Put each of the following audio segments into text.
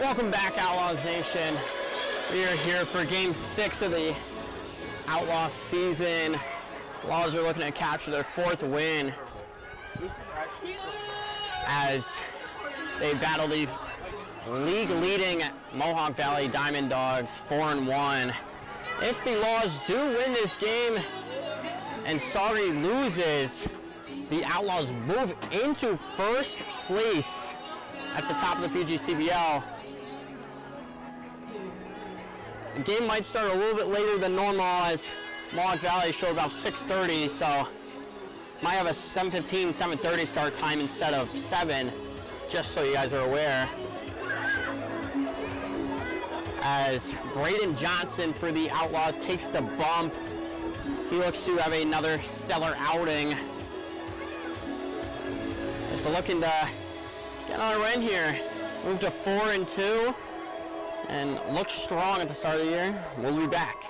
Welcome back, Outlaws Nation. We are here for Game 6 of the Outlaws season. Outlaws are looking to capture their 4th win as they battle the league-leading Mohawk Valley Diamond Dogs 4-1. If the Laws do win this game and Sorry loses, the Outlaws move into 1st place at the top of the PGCBL. The game might start a little bit later than normal as Mohawk Valley showed about 6:30, so might have a 7:15, 7:30 start time instead of 7, just so you guys are aware. As Braden Johnson for the Outlaws takes the bump. He looks to have another stellar outing. Just looking to get on a run here. Move to 4-2 and look strong at the start of the year. We'll be back.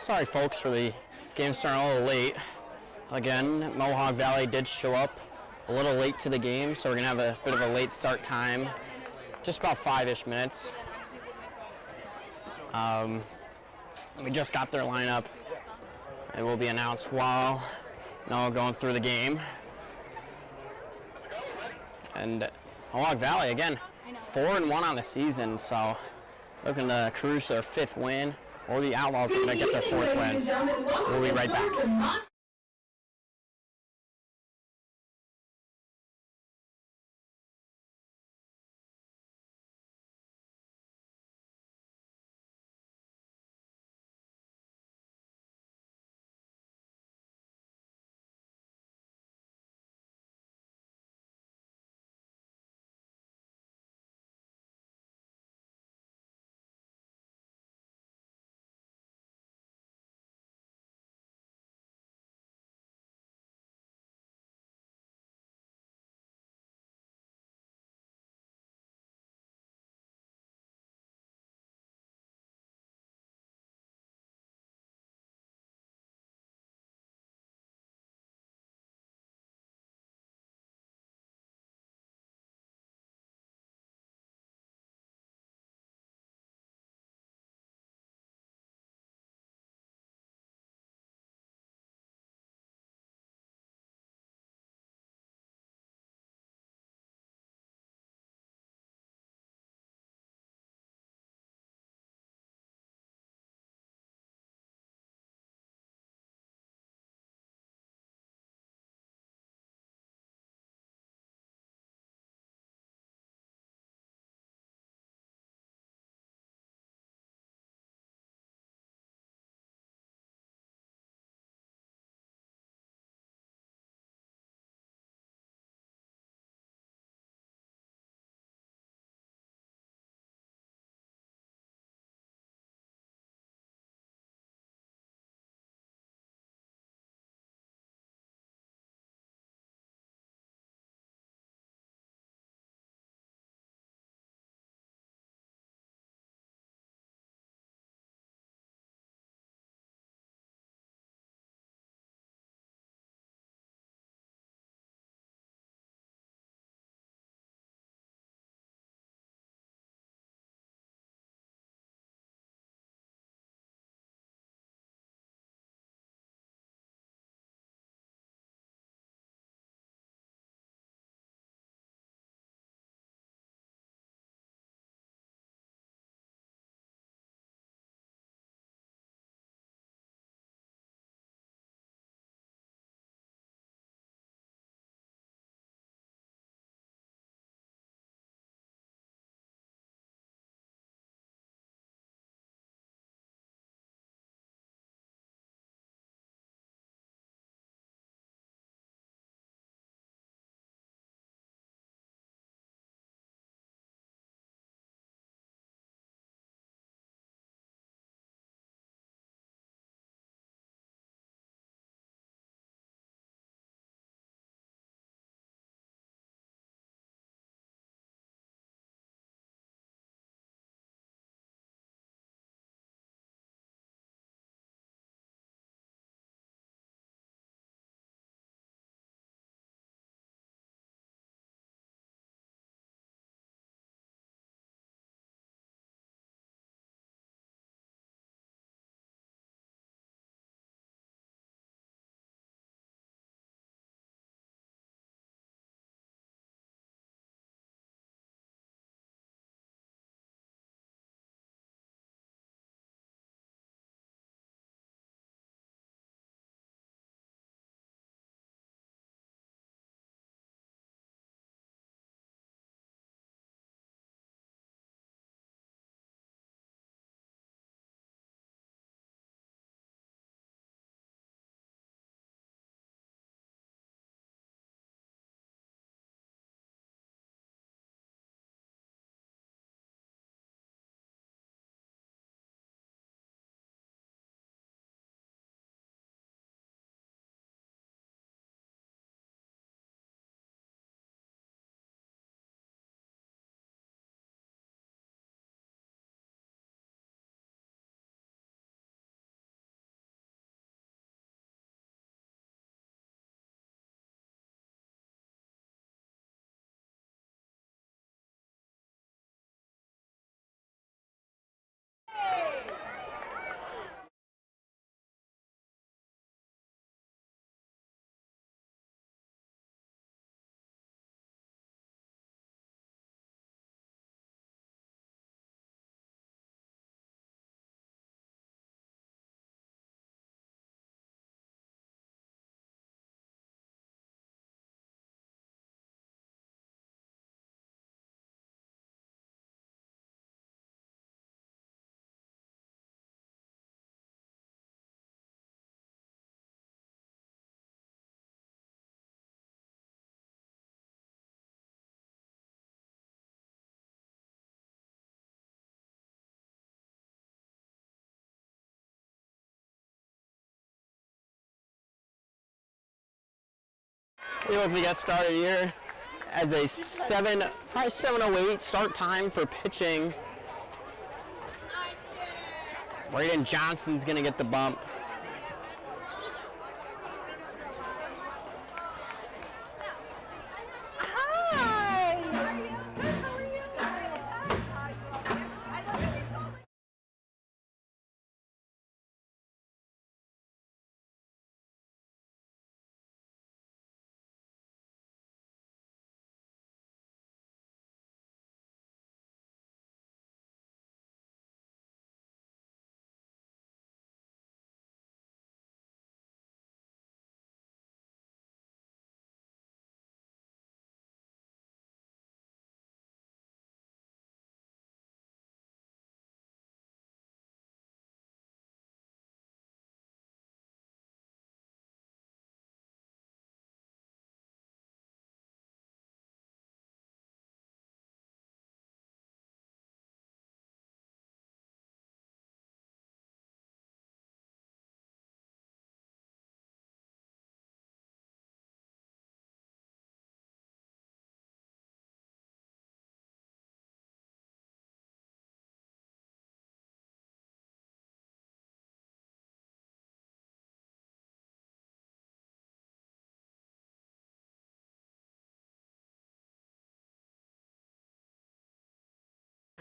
Sorry, folks, for the game starting a little late. Again, Mohawk Valley did show up a little late to the game, so we're going to have a bit of a late start time, just about 5-ish minutes. We just got their lineup. It will be announced while going through the game. And Mohawk Valley, again, 4-1 on the season, so looking to cruise to their 5th win, or the Outlaws are going to get their 4th win. We'll be right back. We look to get started here as a probably 7:08 start time for pitching. Braden Johnson's gonna get the bump.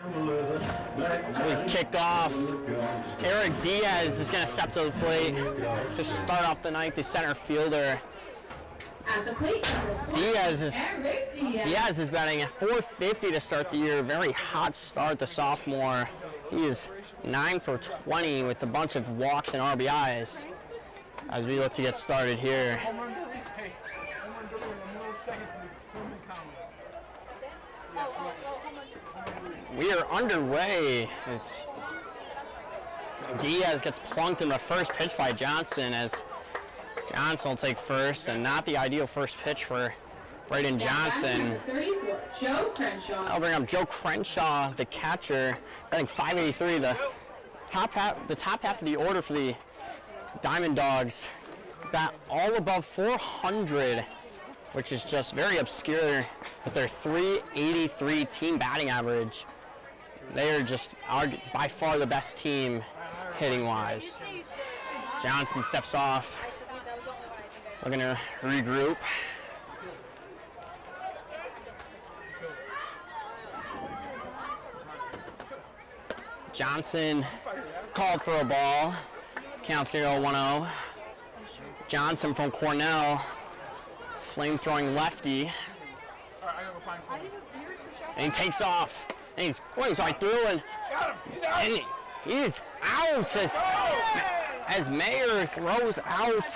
We kick off. Eric Diaz is going to step to the plate to start off the ninth, the center fielder. At the plate, Diaz is batting at .450 to start the year. Very hot start, the sophomore. He is 9 for 20 with a bunch of walks and RBIs as we look to get started here. We are underway as Diaz gets plunked in the first pitch by Johnson, as Johnson will take first, and not the ideal first pitch for Braden Johnson. I'll bring up Joe Crenshaw, the catcher, batting .583. The top half of the order for the Diamond Dogs, bat all above 400, which is just very obscure with their .383 team batting average. They are just by far the best team hitting-wise. Johnson steps off. We're going to regroup. Johnson called for a ball. Count's going to go 1-0. Johnson from Cornell, flame-throwing lefty. And he takes off. And he's going right through, and he's out as Mayer throws out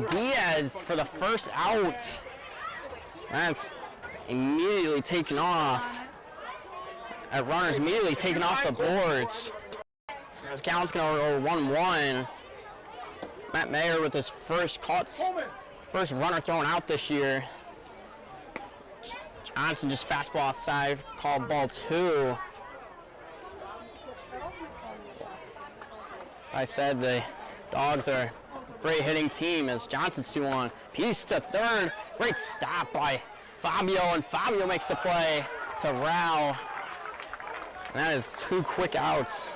Diaz for the first out. That's immediately taken off. That runner's immediately taken off the boards. As count's going to go 1-1. Matt Mayer with his first runner thrown out this year. Johnson just fastball offside, called ball 2. I said the Dogs are a great hitting team as Johnson's 2-1. Piece to third, great stop by Fabio, and Fabio makes the play to Rao. And that is 2 quick outs.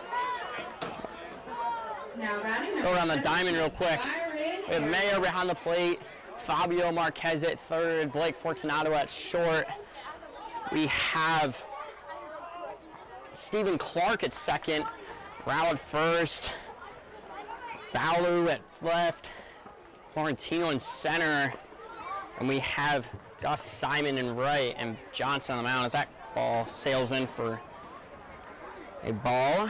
Go around the diamond real quick. We have Mayer behind the plate, Fabio Marquez at third, Blake Fortunato at short. We have Stephen Clark at second, Rao at first, Baulu at left, Florentino in center, and we have Gus Simon in right and Johnson on the mound as that ball sails in for a ball.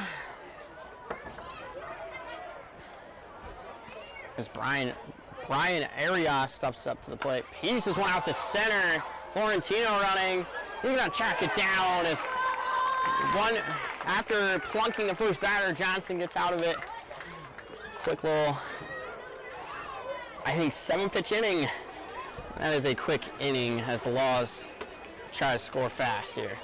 As Brian Arias steps up to the plate. Pieces one out to center. Florentino running. He's going to track it down as after plunking the first batter, Johnson gets out of it. Quick little, I think, 7-pitch inning. That is a quick inning as the Laws try to score fast here.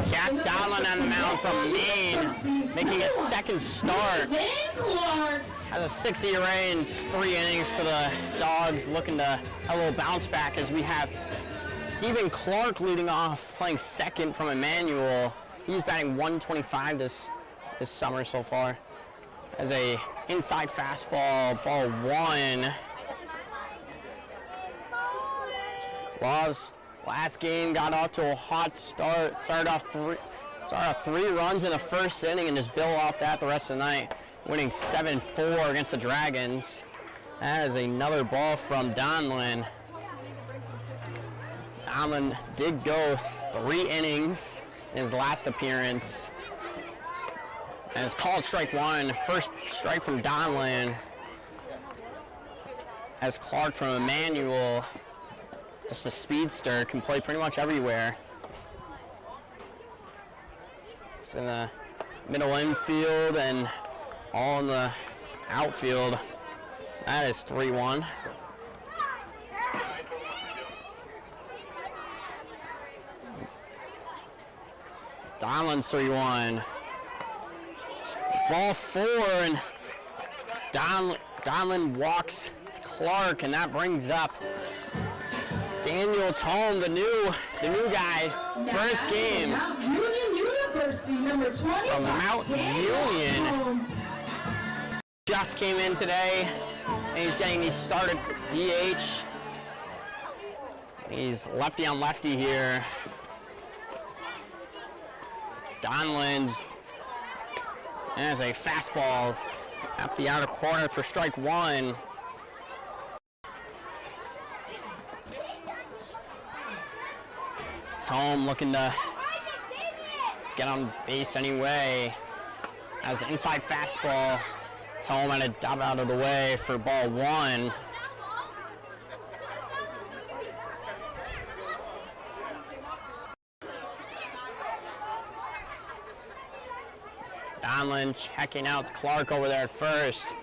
Jack Donlin on the mound from Maine, making a second start. Has a 6 ERA in 3 innings for the Dawgs, looking to have a little bounce back as we have Stephen Clark leading off, playing second from Emmanuel. He's batting 125 this summer so far. As a inside fastball, ball 1. Laws last game got off to a hot start. Started off 3 runs in the first inning and just built off that the rest of the night, winning 7-4 against the Dragons. That is another ball from Donlin. Donlin did go 3 innings in his last appearance. And it's called strike 1. First strike from Donlin. As Clark from Emmanuel, just a speedster, can play pretty much everywhere. It's in the middle infield and all in the outfield. That is 3-1. Donlin's 3-1. Ball 4, and Donlin walks Clark, and that brings up Daniel Tome, the new guy, first game Mount Union University, number 20. from Mount Union. Just came in today, and he's getting his start at DH. He's lefty on lefty here. Donlin's, there's a fastball up the outer corner for strike 1. Tome looking to get on base anyway. As inside fastball, Tome had a dub out of the way for ball 1. Donlin checking out Clark over there at first.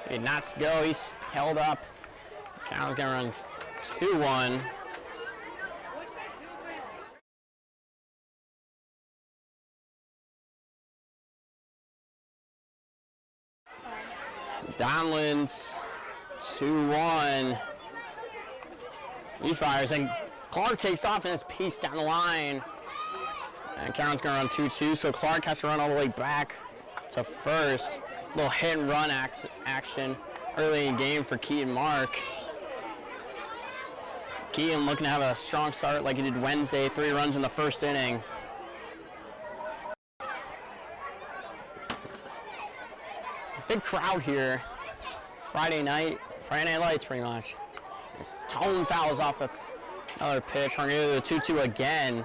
He did not go, he's held up. Count's gonna run 2-1. Donlin's 2-1. He fires, and Clark takes off and it's piece down the line. And Cameron's gonna run 2-2, so Clark has to run all the way back to first. Little hit and run action early in the game for Keaton Mark. Keaton looking to have a strong start like he did Wednesday, 3 runs in the first inning. Big crowd here. Friday night lights pretty much. This Tone fouls off another pitch. We're gonna do the 2-2 again.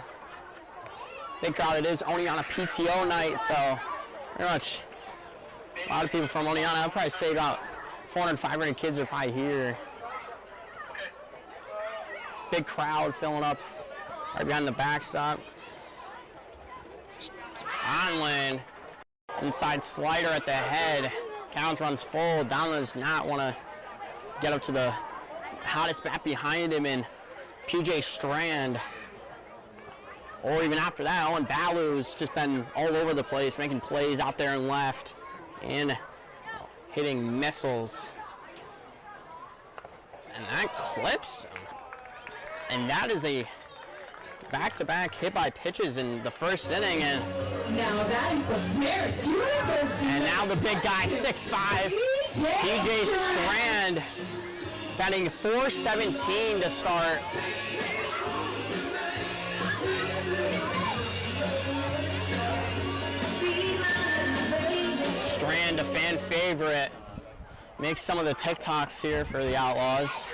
Big crowd it is. Oneonta PTO night, so pretty much a lot of people from Oneonta. I'd probably say about 400, 500 kids are probably here. Big crowd filling up right behind the backstop. Donlin, inside slider at the head. Count runs full. Donlin does not want to get up to the hottest bat behind him in PJ Strand. Or even after that, Owen Ballou's just been all over the place, making plays out there and left and hitting missiles. And that clips him. And that is a back-to-back hit by pitches in the first inning. And Now that is the Ferris University. And now the big guy, 6'5", PJ Strand, batting .417 to start. Strand, a fan favorite, makes some of the TikToks here for the Outlaws.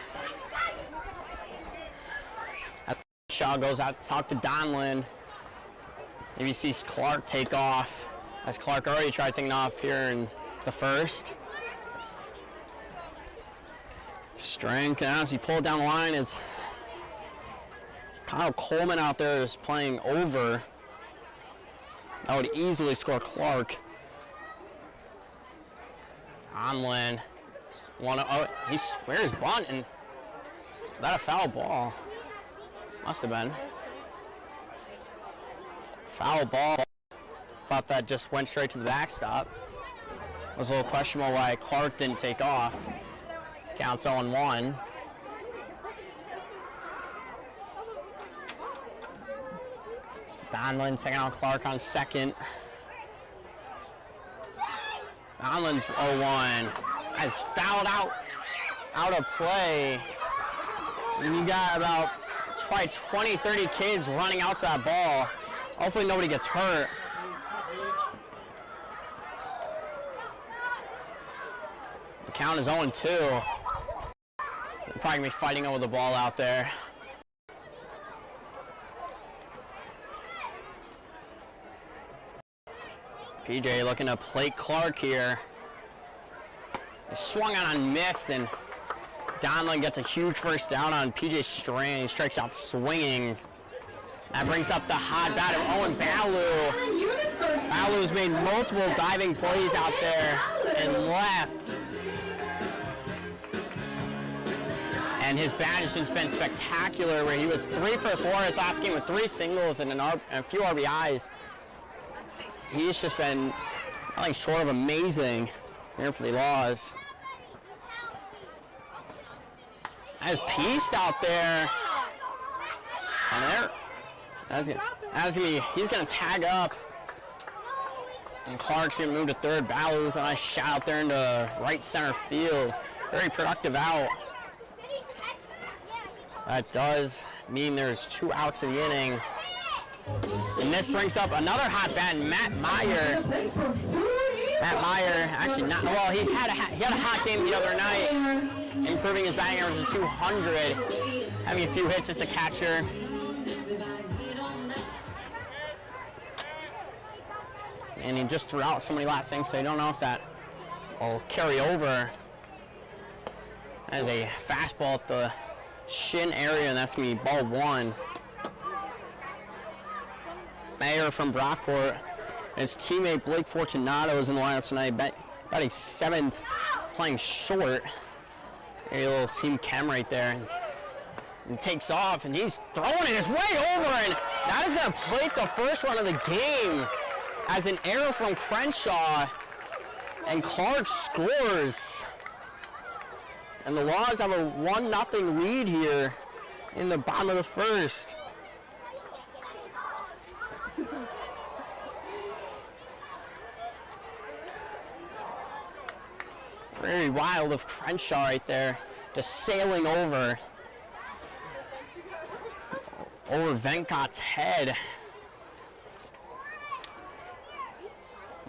Shaw goes out to talk to Donlin. Maybe sees Clark take off, as Clark already tried taking off here in the first. Strand can honestly pull it down the line as Kyle Coleman out there is playing over. That would easily score Clark. Donlin, he swears bunt, and is that a foul ball? Must have been. Foul ball. Thought that just went straight to the backstop. It was a little questionable why Clark didn't take off. Counts 0-1. Donlin taking out Clark on second. Donlin's 0-1. That's fouled out of play. And you got about probably 20, 30 kids running out to that ball. Hopefully nobody gets hurt. The count is 0-2. They're probably going to be fighting over the ball out there. PJ looking to plate Clark here. He swung out and missed, and Donlin gets a huge first down on PJ Strang. He strikes out swinging. That brings up the hot bat of Owen Baloo. Baloo's made multiple diving plays out there and left. And his bat has just been spectacular, where he was 3 for 4 his last game with 3 singles and a few RBIs. He's just been nothing short of amazing here for the Laws. There's Peast out there. And there. He's gonna tag up. And Clark's gonna move to third. Baloo with a nice shot out there into right center field. Very productive out. That does mean there's 2 outs in the inning. And this brings up another hot bat, Matt Meyer. Matt Meyer, actually not, well, he had a hot game the other night, improving his batting average to 200, having a few hits as a catcher. And he just threw out so many last things, so you don't know if that will carry over. That is a fastball at the shin area, and that's going to be ball 1. Mayer from Brockport. His teammate Blake Fortunato is in the lineup tonight, batting 7th, playing short. A little team chem right there. And takes off, and he's throwing it his way over, and that is going to plate the first run of the game as an error from Crenshaw, and Clark scores. And the Laws have a 1-0 lead here in the bottom of the first. Very wild of Crenshaw right there, just sailing over Venkat's head.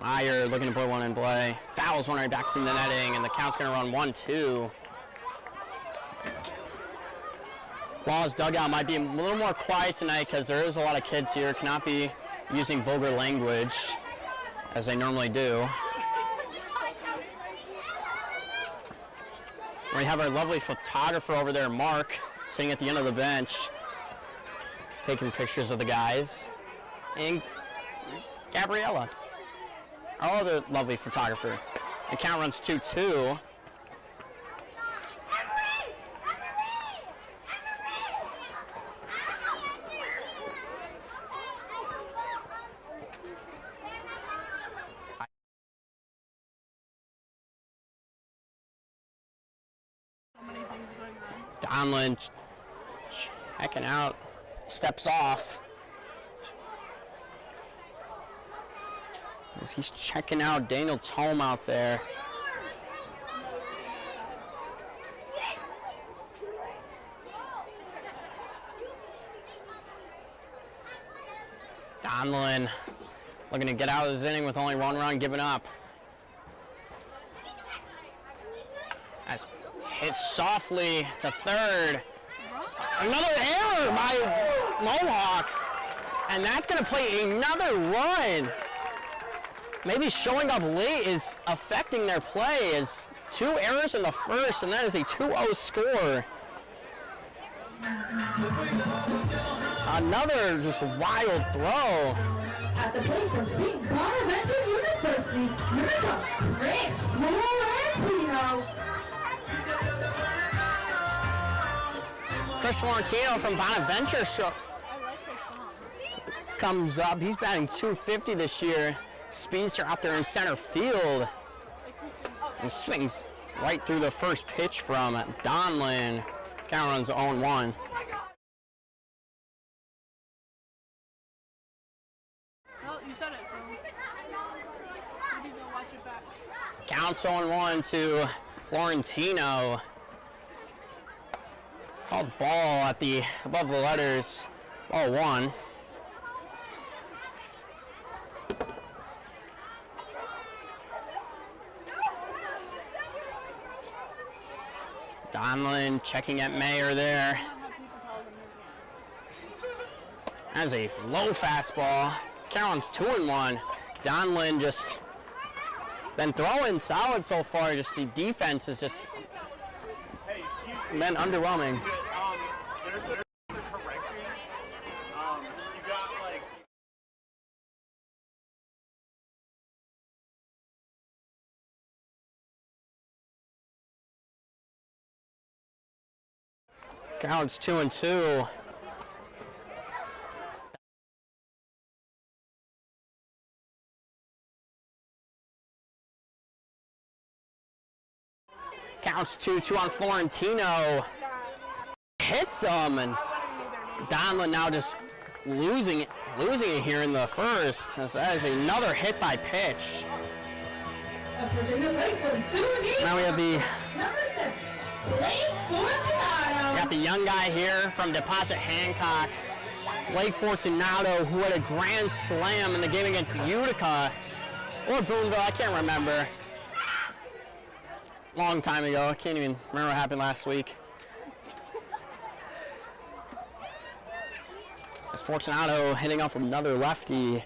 Meyer looking to put one in play. Fouls one right back to the netting, and the count's going to run 1-2. Laws dugout might be a little more quiet tonight because there is a lot of kids here. Cannot be using vulgar language as they normally do. We have our lovely photographer over there, Mark, sitting at the end of the bench, taking pictures of the guys. And Gabriella, our other lovely photographer. The count runs 2-2. Donlin checking out, steps off. He's checking out Daniel Tome out there. Donlin looking to get out of this inning with only 1 run given up. That's hit softly to third. Another error by Mohawks. And that's going to play another run. Maybe showing up late is affecting their play, as 2 errors in the first, and that is a 2-0 score. Another just wild throw. At the plate from St. Bonaventure University, number 2, Chris Florentino. Chris Florentino from Bonaventure comes up. He's batting .250 this year. Speedster out there in center field. And swings right through the first pitch from Donlin. Count runs 0-1. Well, you said it, so maybe they'll watch it back. Counts 0-1 to Florentino. Called ball at the above the letters. Ball 1. Donlin checking at Mayer there. Has a low fastball. Counts 2-1. Donlin just been throwing solid so far. Just the defense has just been underwhelming. There's a correction. You got like. Counts 2-2. Counts 2-2 on Florentino. Hits him, and Donlin now just losing it here in the first. As that is another hit by pitch. Now we have the young guy here from Deposit Hancock, Blake Fortunato, who had a grand slam in the game against Utica or Boonville, I can't remember. Long time ago. I can't even remember what happened last week. As Fortunato hitting off another lefty.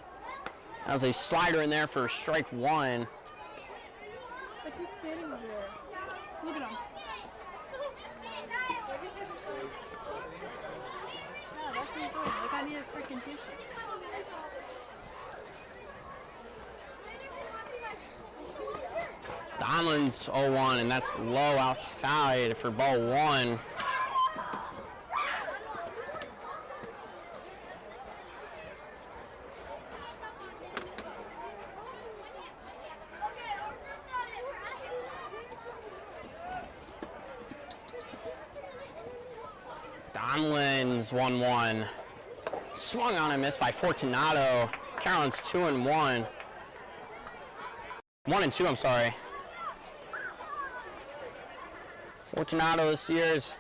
That was a slider in there for strike 1. Like he's standing over there. Look at him. Yeah, that's what he's doing. Like I need a freaking tissue. Donlin's 0-1, and that's low outside for ball 1. Donlin's 1-1. Swung on and missed by Fortunato. Carolyn's 2-1. 1-2, I'm sorry. Fortunato this year's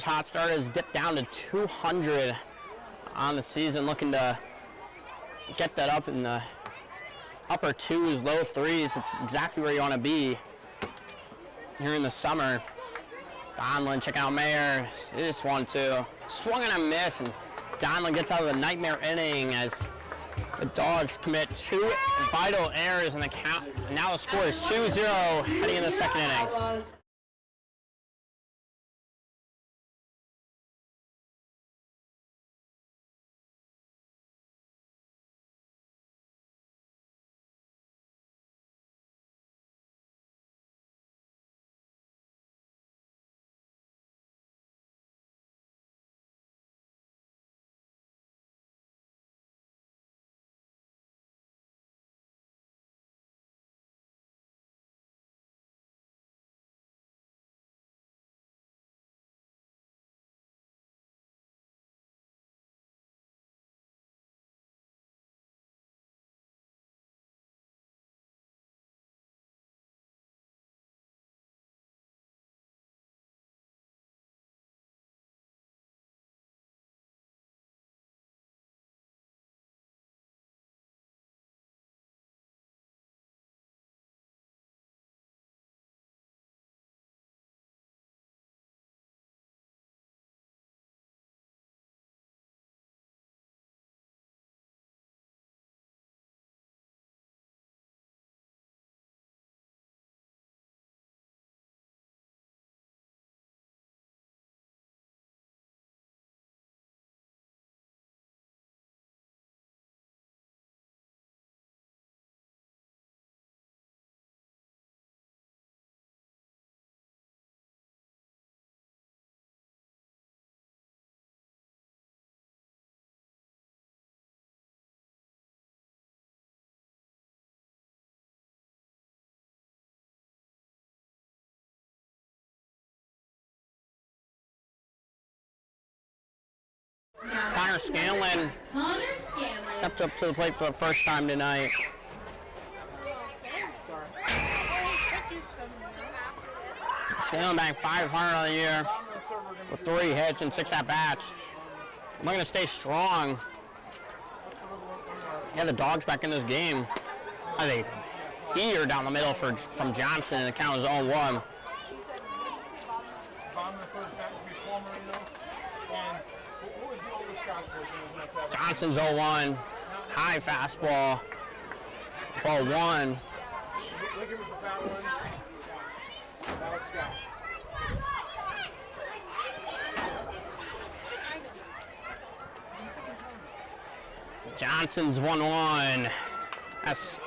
hot start has dipped down to 200 on the season, looking to get that up in the upper 2s, low 3s. It's exactly where you want to be here in the summer. Donlin, check out Mayer. This one too. Swung and a miss, and Donlin gets out of the nightmare inning as the Dawgs commit 2 vital errors in the count. Now the score is 2-0 heading in the second inning. Connor Scanlon Connor Scanlon. stepped up to the plate for the first time tonight. Scanlon back 500 on the year with 3 hits and 6 at-bats. Looking to stay strong. Yeah, the Dawgs back in this game. Had a heater down the middle from Johnson, and the count was 0-1. Johnson's 0-1. High fastball. Ball 1. Johnson's 1-1. That's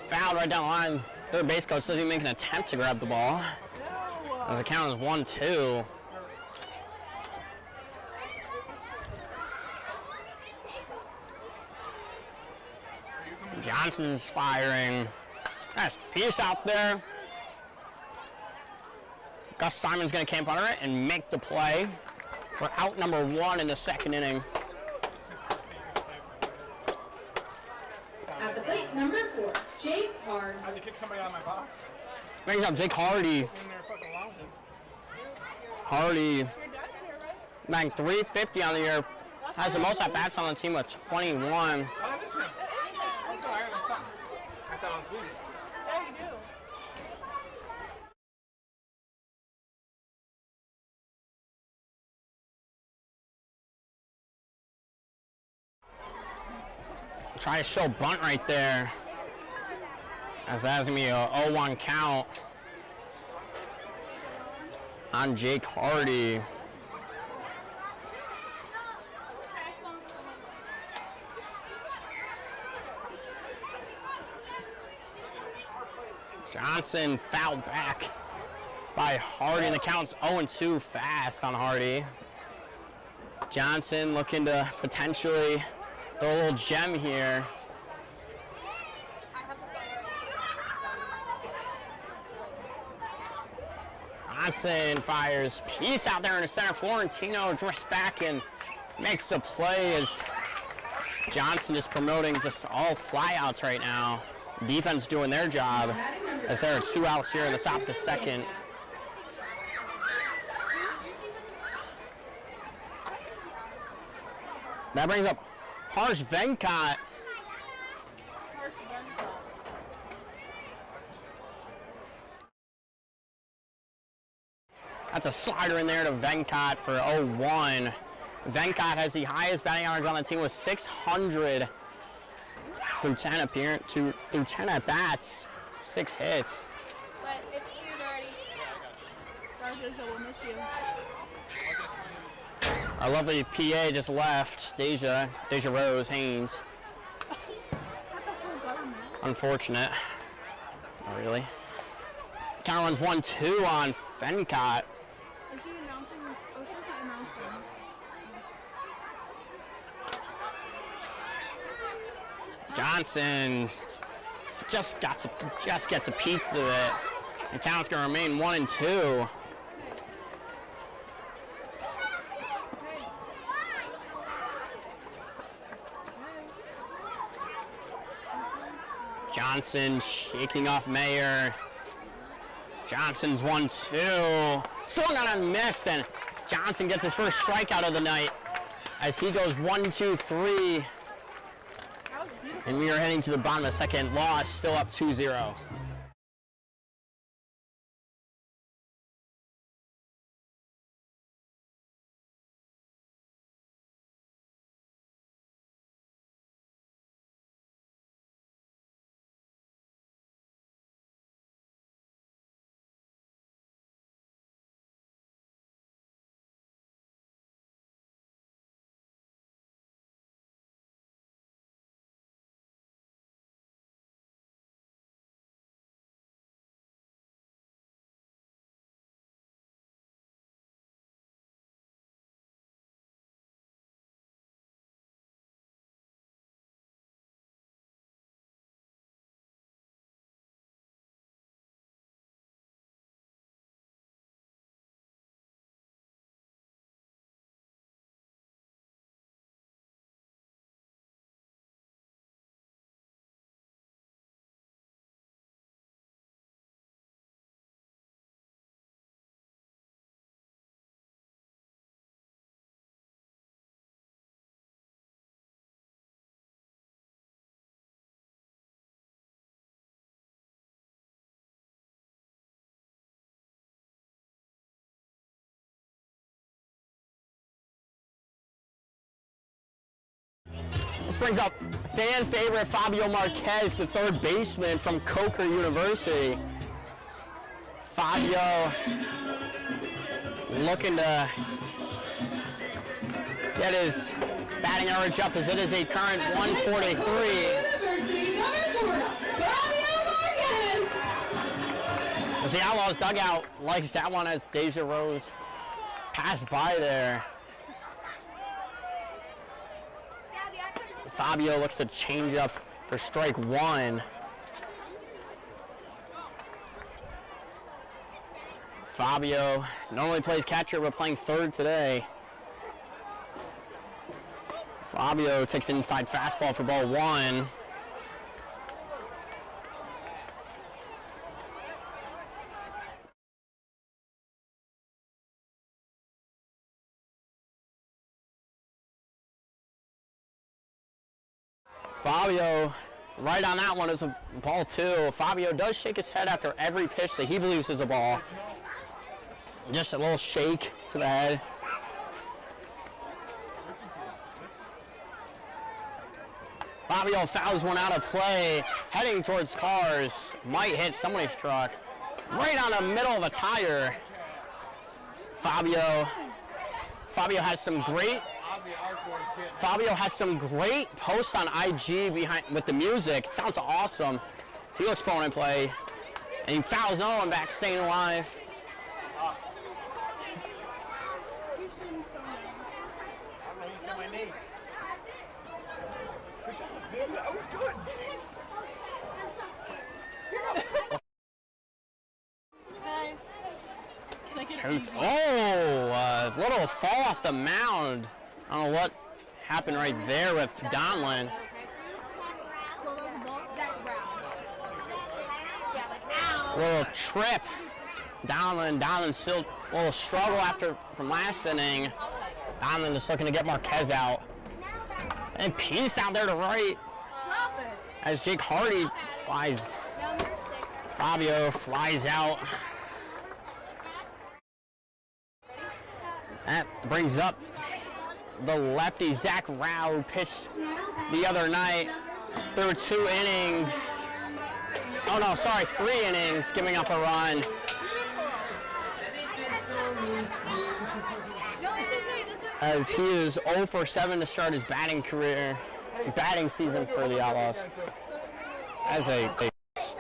fouled right down the line. Third base coach doesn't even make an attempt to grab the ball. As the count is 1-2. Johnson's firing. Nice piece out there. Gus Simon's going to camp under it and make the play. We're out number 1 in the second inning. At the plate, number 4, Jake Hard. I had to kick somebody out of my box. Brings up Jake Hardy. In there fucking lounging. Hardy, back 350 on the year. Has the most at-bats on the team with 21. Oh, this him. I thought on sleep. Yeah, you do. Try to show bunt right there. As that's going to be a 0-1 count on Jake Hardy. Johnson fouled back by Hardy, and the count's 0-2 fast on Hardy. Johnson looking to potentially throw a little gem here. Johnson fires piece out there in the center. Florentino drifts back and makes the play as Johnson is promoting just all flyouts right now. Defense doing their job as there are 2 outs here in the top of the second. That brings up Harsh Venkat. That's a slider in there to Venkat for 0-1. Venkat has the highest batting average on the team with 600 through 10 appearance through 10 at bats, 6 hits. But it's screwed already. Deja will miss you. Our lovely PA just left. Deja Rose Haynes. What the whole government? Unfortunate. Not really. Count runs 1-2 on Venkat. Is she announcing? Oh, she's not announcing. Johnson just gets a piece of it. The count's gonna remain 1-2. Johnson shaking off Mayer. Johnson's 1-2. Swung on and missed, and Johnson gets his first strikeout of the night as he goes 1-2-3. And we are heading to the bottom of the second. Loss still up 2-0. This brings up fan favorite Fabio Marquez, the third baseman from Coker University. Fabio looking to get his batting average up as it is a current 143. As the Outlaws dugout likes that one as Deja Rose passed by there. Fabio looks to change up for strike one. Fabio normally plays catcher, but playing third today. Fabio takes an inside fastball for ball one. Fabio, right on that one is a ball two. Fabio does shake his head after every pitch that he believes is a ball. Just a little shake to the head. Fabio fouls one out of play, heading towards cars. Might hit somebody's truck. Right on the middle of a tire. Fabio has some great posts on IG behind with the music. It sounds awesome. So he looks opponent play, and he fouls no one back, staying alive. Oh, a little fall off the mound. I don't know what happened right there with Donlin. Little trip. Donlin still a little struggle from last inning. Donlin just looking to get Marquez out. And Peace out there to right. As Jake Hardy flies. Fabio flies out. That brings up the lefty Zach Rao, who pitched the other night through 2 innings. Oh no, sorry, 3 innings, giving up a run. As he is 0 for 7 to start his batting season for the Outlaws. As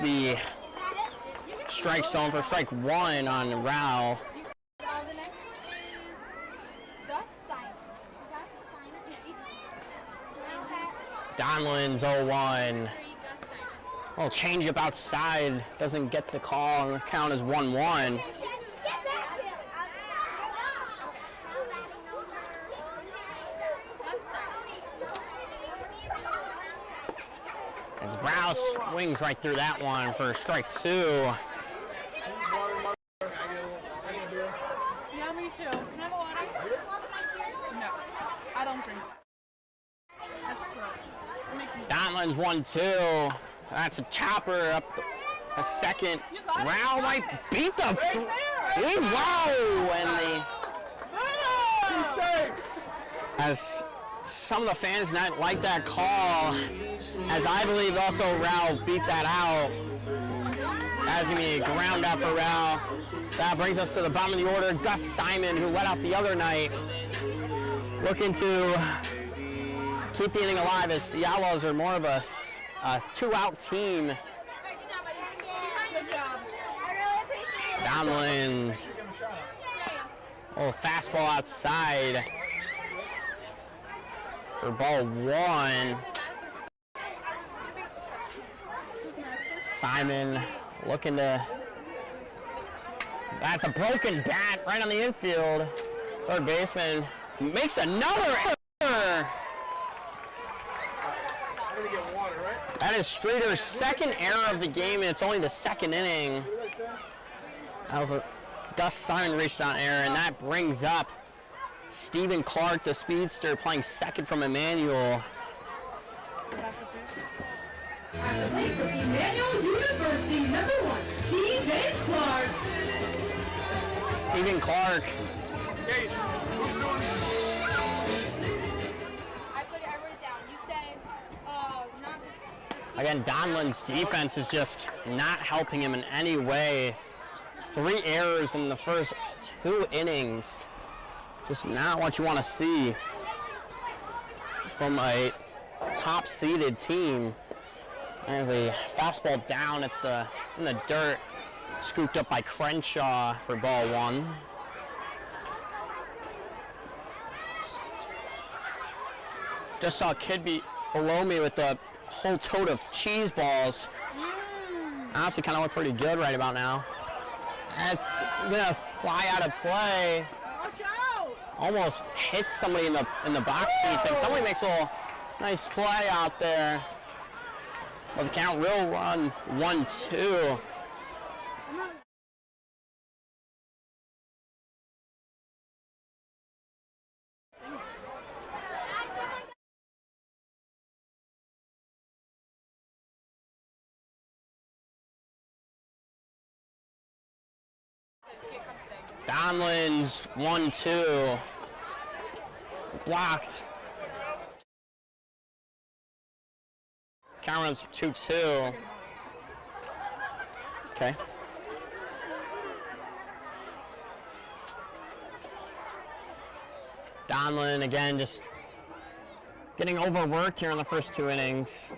the strike zone for strike one on Rao. Donlin's 0-1. Little change up outside, doesn't get the call, and the count is 1-1. As Rao swings right through that one for strike 2. Yeah, me too. Can I have a water? No, I don't drink. That's gross. Donlin's 1-2. That's a chopper up a second. Rao might beat the wow, and as some of the fans not like that call, as I believe also Rao beat that out. That's gonna be a ground out for Rao. That brings us to the bottom of the order. Gus Simon, who let out the other night, looking to keep the inning alive as the Outlaws are more of a 2-out team. Donlin, fastball outside for ball 1. Simon looking to, that's a broken bat right on the infield. Third baseman makes another error. That is Streeter's second error of the game, and it's only the 2nd inning. That was a Gus Simon reached on error, and that brings up Stephen Clark, the speedster, playing second from Emmanuel. At the plate from Emmanuel University, number 1, Stephen Clark. Stephen Clark. I wrote it down. You said Again, Donlin's defense is just not helping him in any way. 3 errors in the first 2 innings. Just not what you want to see from a top-seeded team. There's a fastball down in the dirt, scooped up by Crenshaw for ball 1. Just saw a kid below me with the whole tote of cheese balls. Honestly, kind of look pretty good right about now. That's gonna fly out of play. Watch out! Almost hits somebody in the box seats, and somebody makes a little nice play out there. But the count will run 1-2. Donlin's 1-2. Blocked. Count runs 2-2. Okay. Donlin again just getting overworked here in the first 2 innings.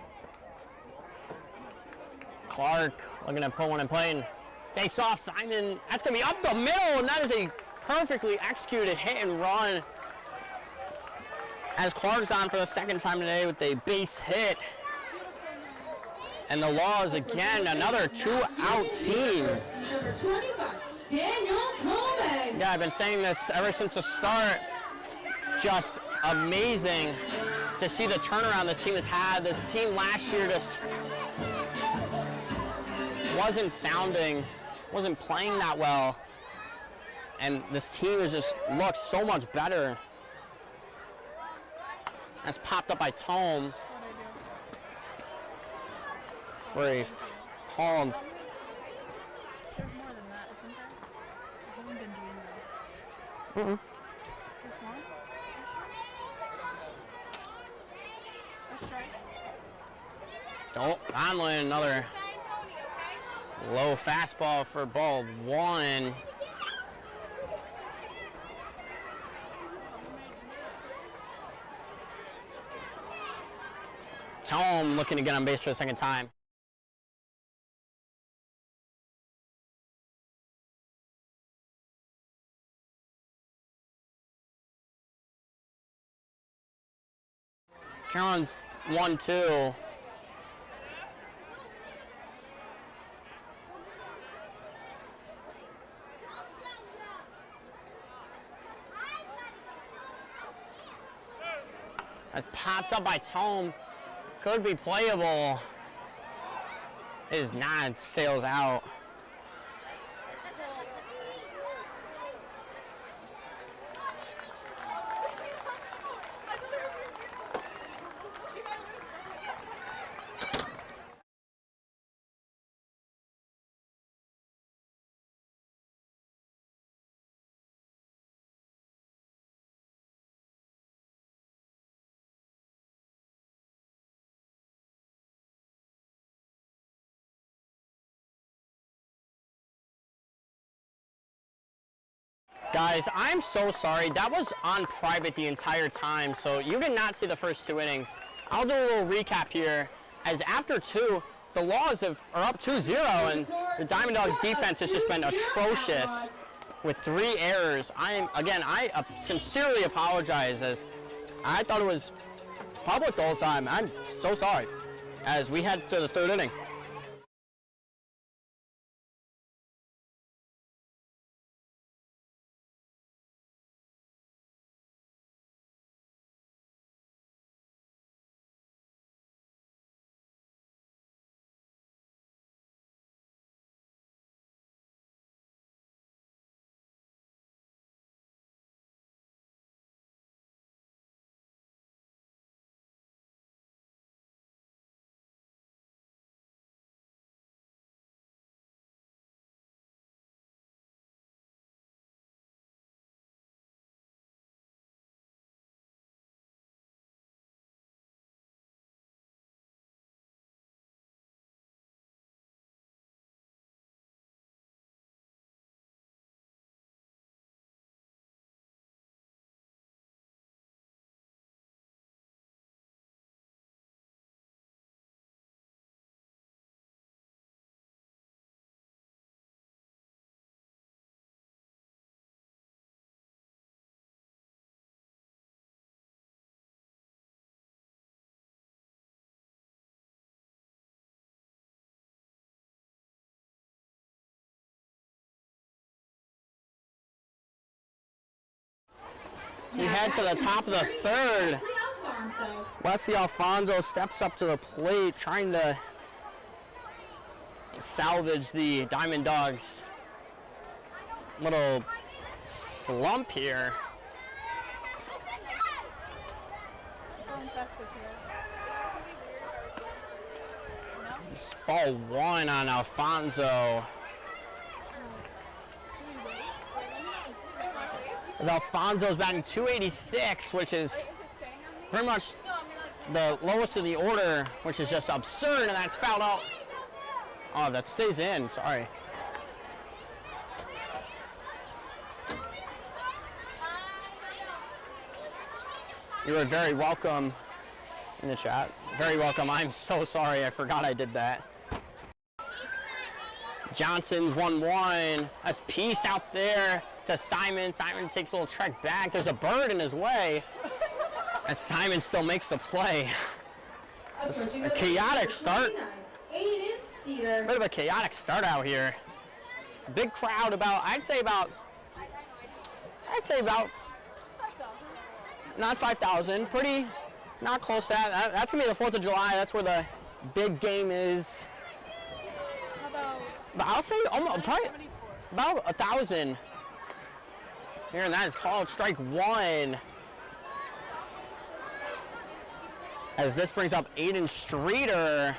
Clark looking to put one in play and takes off. Simon, that's going to be up the middle, and that is a perfectly executed hit and run. As Clark's on for the 2nd time today with a base hit. And the Laws again, another 2-out team. Number 25, Daniel Tomei. Yeah, I've been saying this ever since the start. Just amazing to see the turnaround this team has had. The team last year just wasn't playing that well. And this team has just looked so much better. That's popped up by Tome for a called. There's more than that, isn't there? I haven't been doing that. Just one? A strike? Oh, Donlin, another low fastball for ball 1. Tome looking to get on base for the 2nd time. Carolyn's 1-2. That's popped up by Tome. Could be playable. It is not. Sails out. Guys, I'm so sorry. That was on private the entire time, so you did not see the first 2 innings. I'll do a little recap here. As after 2, the Laws are up 2-0, and the Diamond Dogs defense has just been atrocious with 3 errors. I sincerely apologize, as I thought it was public the whole time. I'm so sorry, as we head to the 3rd inning. We head to the top of the third. Alfonso. Wesley Alfonso steps up to the plate, trying to salvage the Diamond Dogs. Little slump here. It's ball one on Alfonso. As Alfonso's batting 286, which is pretty much the lowest of the order, which is just absurd, and that's fouled out. Oh, that stays in, sorry. You are very welcome in the chat. Very welcome. I'm so sorry. I forgot I did that. Johnson's 1-1. That's Peace out there to Simon. Simon takes a little trek back. There's a bird in his way. And Simon still makes the play. A chaotic start. A bit of a chaotic start out here. Big crowd, I'd say about not 5,000, pretty, not close to that. That's gonna be the 4th of July. That's where the big game is. But I'll say almost, probably about 1,000. Here, and that is called strike one. As this brings up Aiden Streeter,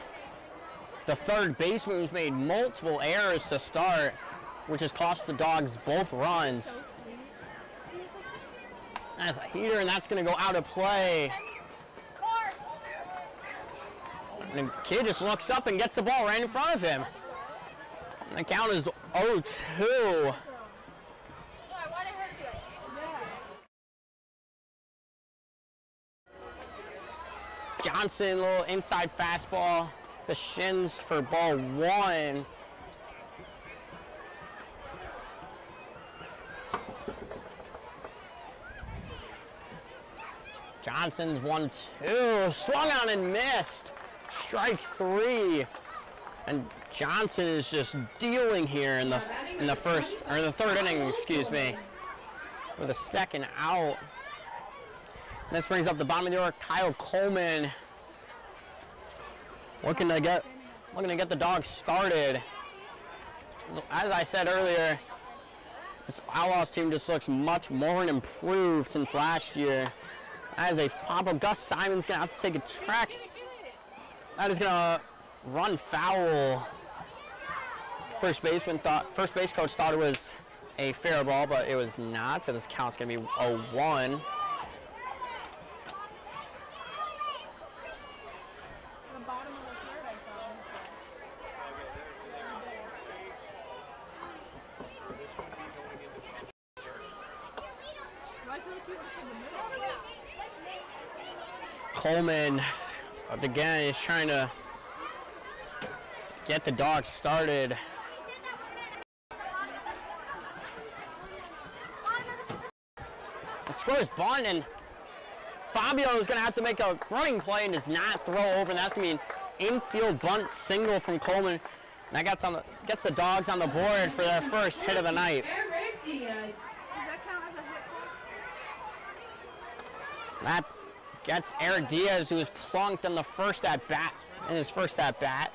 the third baseman who's made multiple errors to start, which has cost the Dogs both runs. That's a heater, and that's going to go out of play. And the kid just looks up and gets the ball right in front of him. And the count is 0-2. Johnson, little inside fastball. The shins for ball one. Johnson's 1-2, swung on and missed. Strike three. And Johnson is just dealing here in the third inning, excuse me, with a second out. And this brings up the bottom of the order, Kyle Coleman, looking to get the Dogs started. As I said earlier, this Outlaws team just looks much more improved since last year. As a pop-up, Gus Simon's gonna have to take a track. That is gonna run foul. First base coach thought it was a fair ball, but it was not. So this count's gonna be 0-1. Coleman, again, is trying to get the Dogs started. The score is bunt, and Fabio is going to have to make a running play and does not throw over, and that's going to be an infield bunt single from Coleman. And that gets the Dogs on the board for their first hit of the night. That gets Eric Diaz, who was plunked in the first at-bat, in his first at-bat.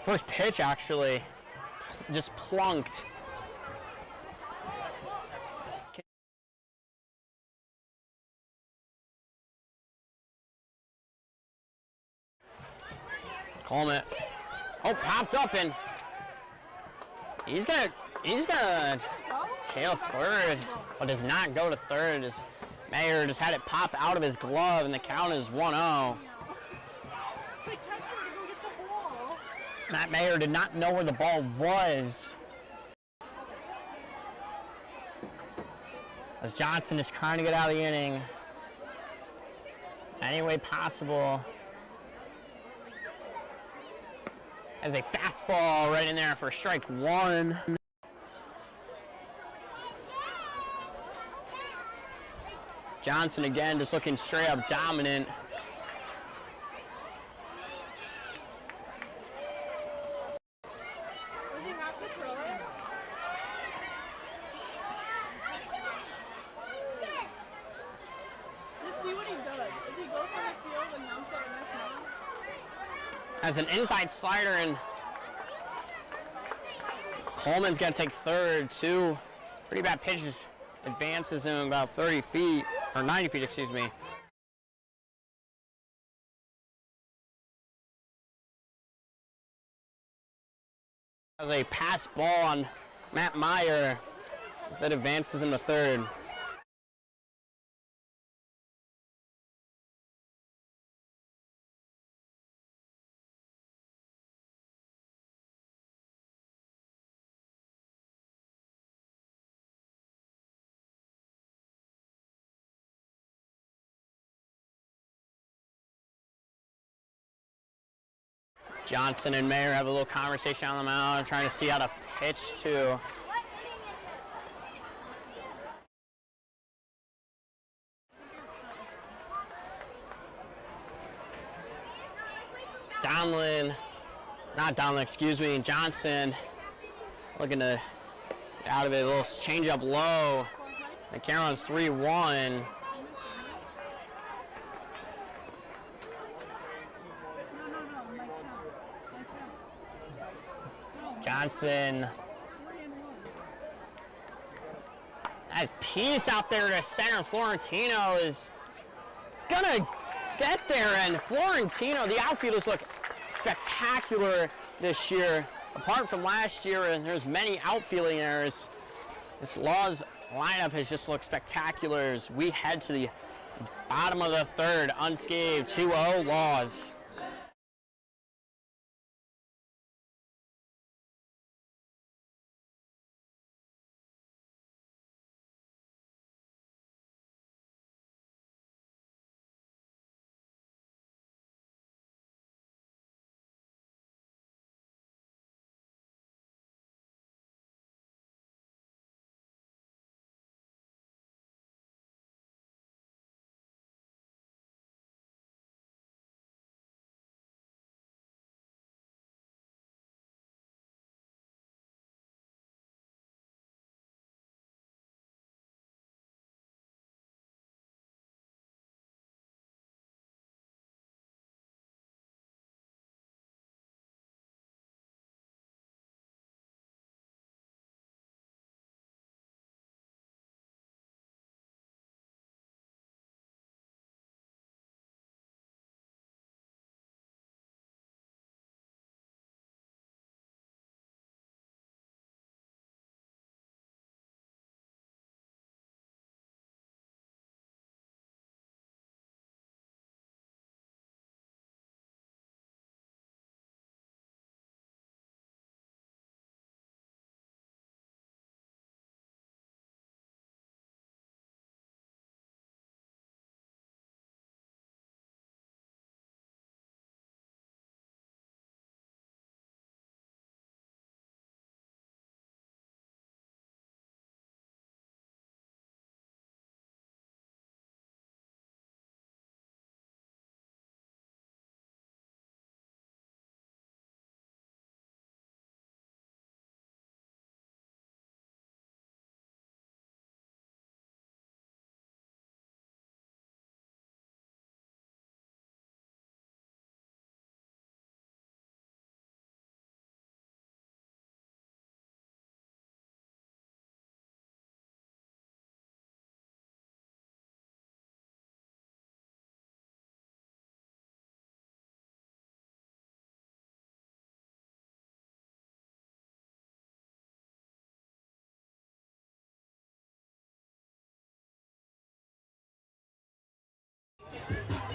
First pitch, actually, just plunked. Coleman, popped up, and he's gonna tail third, but does not go to third. As Mayer just had it pop out of his glove, and the count is 1-0. Matt Mayer did not know where the ball was. As Johnson is trying to get out of the inning any way possible. As a fastball right in there for strike one. Johnson again just looking straight up dominant. Has an inside slider, and Coleman's going to take third. Two pretty bad pitches. Advances him about 30 feet, or 90 feet, excuse me. Has a pass ball on Matt Meyer that advances him to third. Johnson and Mayer have a little conversation on the mound, trying to see how to pitch to. Johnson looking to get out of it. A little change up low. The count runs 3-1. Johnson. That piece out there to center. Florentino is gonna get there, and Florentino, the outfielders look spectacular this year. Apart from last year, and there's many outfielding errors. This Laws lineup has just looked spectacular as we head to the bottom of the third, unscathed, 2-0 Laws.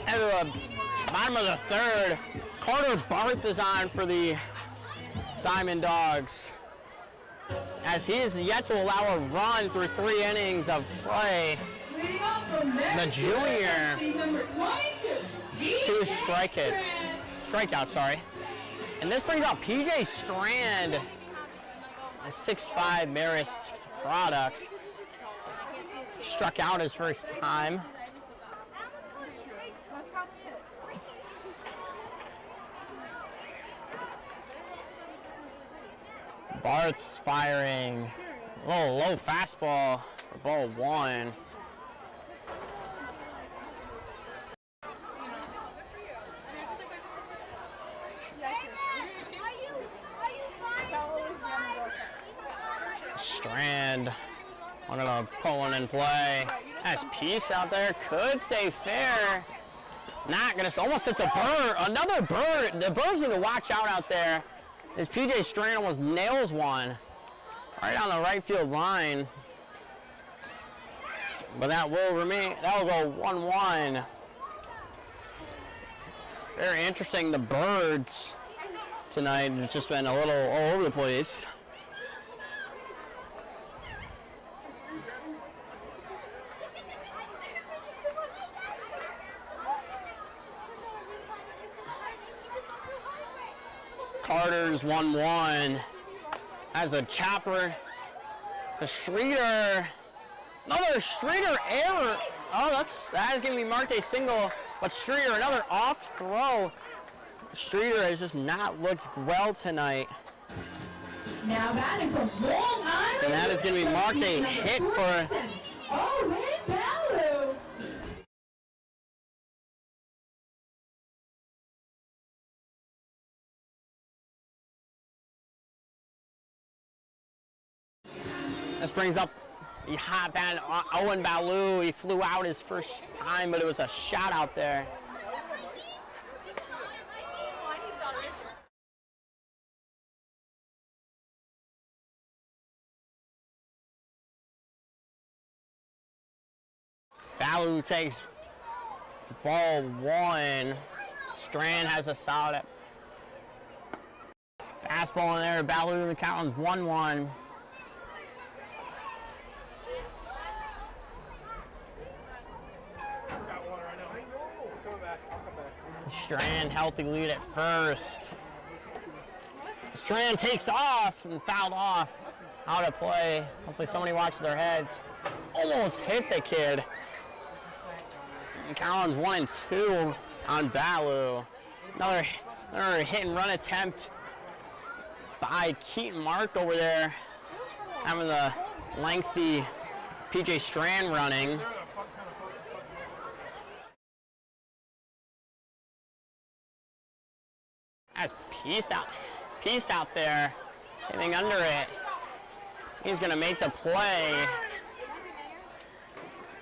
At the bottom of the third, Carter Barth is on for the Diamond Dogs, as he is yet to allow a run through 3 innings of play. The junior, 2 strikeouts, sorry. And this brings out PJ Strand, a 6'5" Marist product. Struck out his first time. Barth's firing a little low fastball for ball 1. Strand. I'm gonna pull one in play. Nice piece out there. Could stay fair. Not gonna. Almost hits a bird. Another bird. The birds need to watch out there. As PJ Strand almost nails one right on the right field line. But that will remain. That will go 1-1. Very interesting. The birds tonight have just been a little all over the place. Carter's 1-1. Has a chopper. The Streeter. Another Streeter error. Oh, that is going to be marked a single. But Streeter, another off throw. Streeter has just not looked well tonight. Now batting from Long Island. And that is going to be marked a hit for Owen Baloo. This brings up the hot bat Owen Baloo. He flew out his first time, but it was a shot out there. Baloo takes ball 1. Strand has a solid fastball in there. Baloo, the count is 1-1. Strand healthy lead at first. Strand takes off and fouled off. Out of play. Hopefully somebody watches their heads. Almost hits a kid. And Collins 1-2 on Baloo. Another hit and run attempt by Keaton Mark over there. Having the lengthy PJ Strand running. That's pieced out there, hitting under it. He's gonna make the play.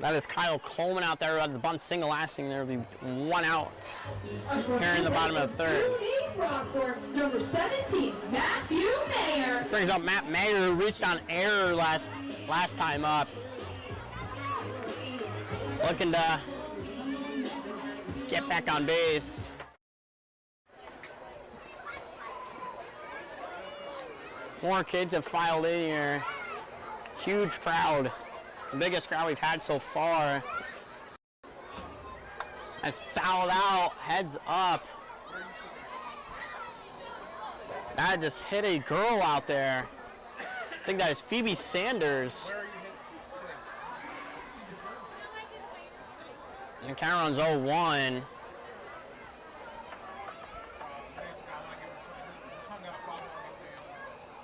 That is Kyle Coleman out there. The bunt single lasting. There will be 1 out here in the bottom of the third. Number 17, Matthew Mayer. This brings up Matt Mayer, who reached on error last time up. Looking to get back on base. More kids have filed in here. Huge crowd. The biggest crowd we've had so far. That's fouled out, heads up. That just hit a girl out there. I think that is Phoebe Sanders. And the count runs 0-1.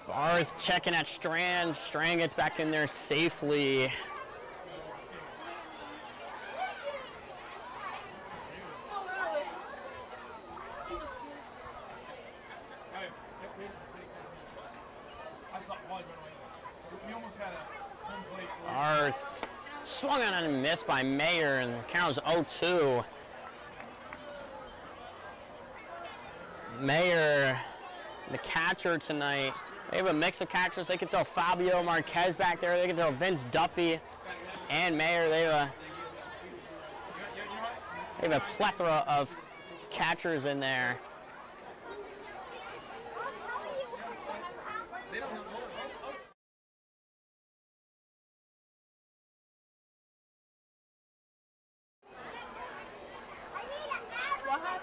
Barth checking at Strand. Strand gets back in there safely. Barth swung on and missed by Mayer, and the count is 0-2. Mayer, the catcher tonight. They have a mix of catchers. They can throw Fabio Marquez back there. They can throw Vince Duffy and Mayer. They have a plethora of catchers in there.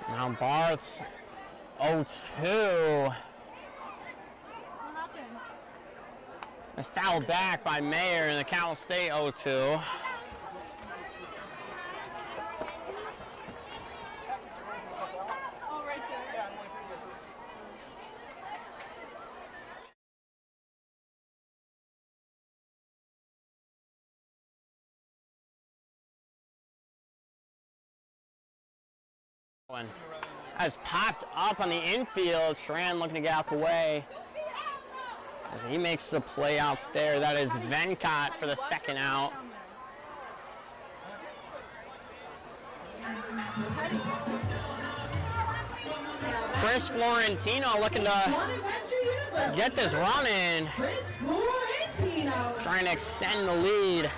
Now Barth's 0-2. It's fouled back by Mayer, and the count will stay 0-2. Has popped up on the infield. Strand looking to get out the way. As he makes the play out there. That is Venkat for the second out. Chris Florentino looking to get this run in. Trying to extend the lead.